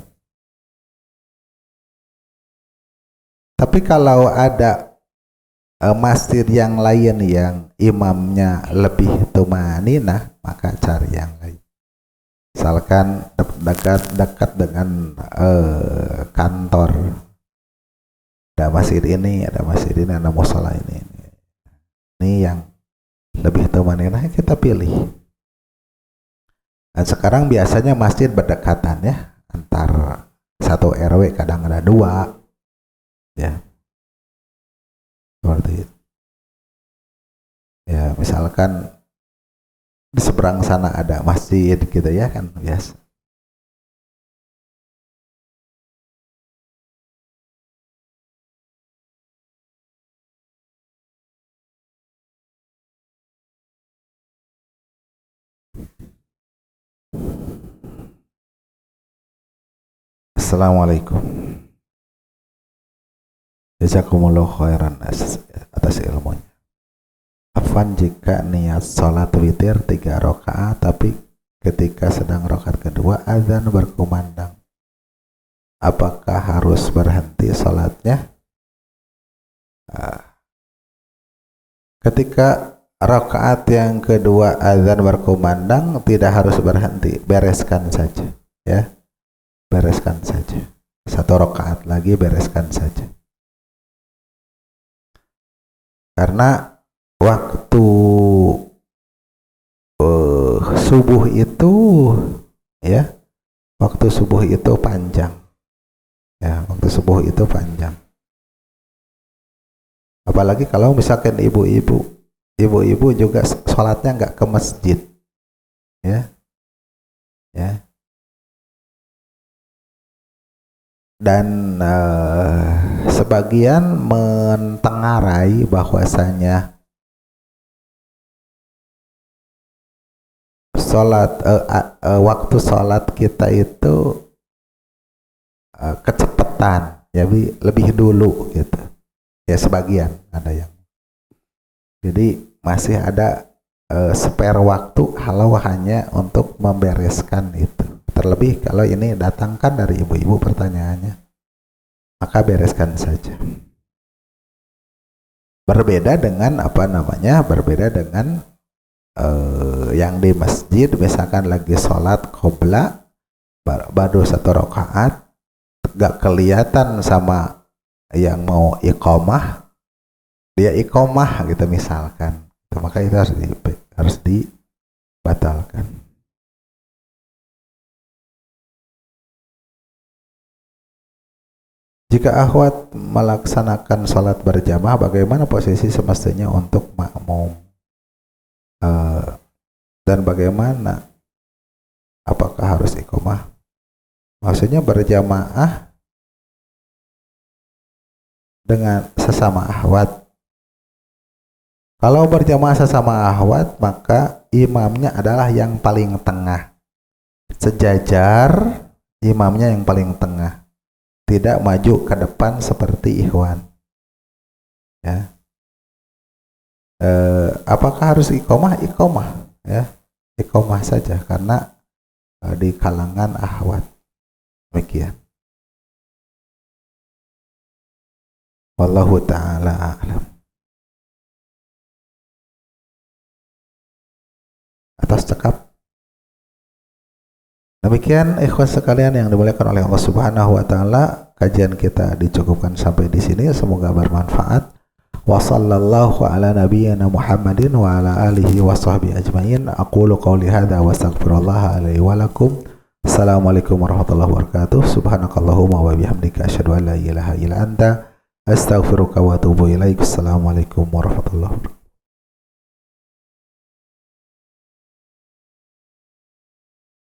Tapi kalau ada masjid yang lain yang imamnya lebih tumaninah, maka cari yang lain. Misalkan dekat dengan kantor, ada masjid ini, ada musola ini. Ini yang lebih tumaninah kita pilih. Dan sekarang biasanya masjid berdekatan ya, antar satu RW, kadang ada dua, ya. Seperti itu. Ya, misalkan di seberang sana ada masjid gitu ya kan, biasa. Assalamualaikum. Jazakumullah khairan atas ilmunya. Afwan jika niat sholat witir 3 rakaat tapi ketika sedang rakaat kedua azan berkumandang, apakah harus berhenti sholatnya? Ketika rakaat yang kedua azan berkumandang tidak harus berhenti, bereskan saja ya, bereskan saja. 1 rakaat lagi bereskan saja. Karena waktu subuh itu ya, waktu subuh itu panjang ya, waktu subuh itu panjang. Apalagi kalau misalkan ibu-ibu juga sholatnya nggak ke masjid ya, ya. Dan sebagian mentengarai bahwasanya waktu sholat kita itu kecepatan ya, lebih dulu gitu ya, sebagian ada yang, jadi masih ada spare waktu halau hanya untuk membereskan itu. Terlebih kalau ini datangkan dari ibu-ibu pertanyaannya, maka bereskan saja. Berbeda dengan berbeda dengan yang di masjid, misalkan lagi sholat qobla baru 1 rakaat, gak kelihatan sama yang mau iqomah, dia iqomah gitu misalkan, maka itu harus dibatalkan. Jika akhwat melaksanakan sholat berjamaah, bagaimana posisi semestinya untuk makmum? Dan bagaimana? Apakah harus iqomah? Maksudnya berjamaah dengan sesama akhwat Kalau berjamaah sesama akhwat, maka imamnya adalah yang paling tengah. Sejajar, imamnya yang paling tengah. Tidak maju ke depan seperti ikhwan. Ya. Apakah harus iqomah? Iqomah, ya. Iqomah saja karena di kalangan akhwat. Demikian. Wallahu ta'ala a'lam. Atas cekap. Demikian ikhwan sekalian yang dimuliakan oleh Allah Subhanahu wa taala, kajian kita dicukupkan sampai di sini, semoga bermanfaat. Wa sallallahu ala nabiyyina Muhammadin wa ala alihi wa sahbihi ajmain. Aqulu qawli hadza wa astaghfirullah li wa lakum. Assalamualaikum warahmatullahi wabarakatuh. Subhanakallahumma wa bihamdika asyhadu an la ilaha illa anta astaghfiruka wa atubu ilaik. Assalamualaikum warahmatullahi wabarakatuh.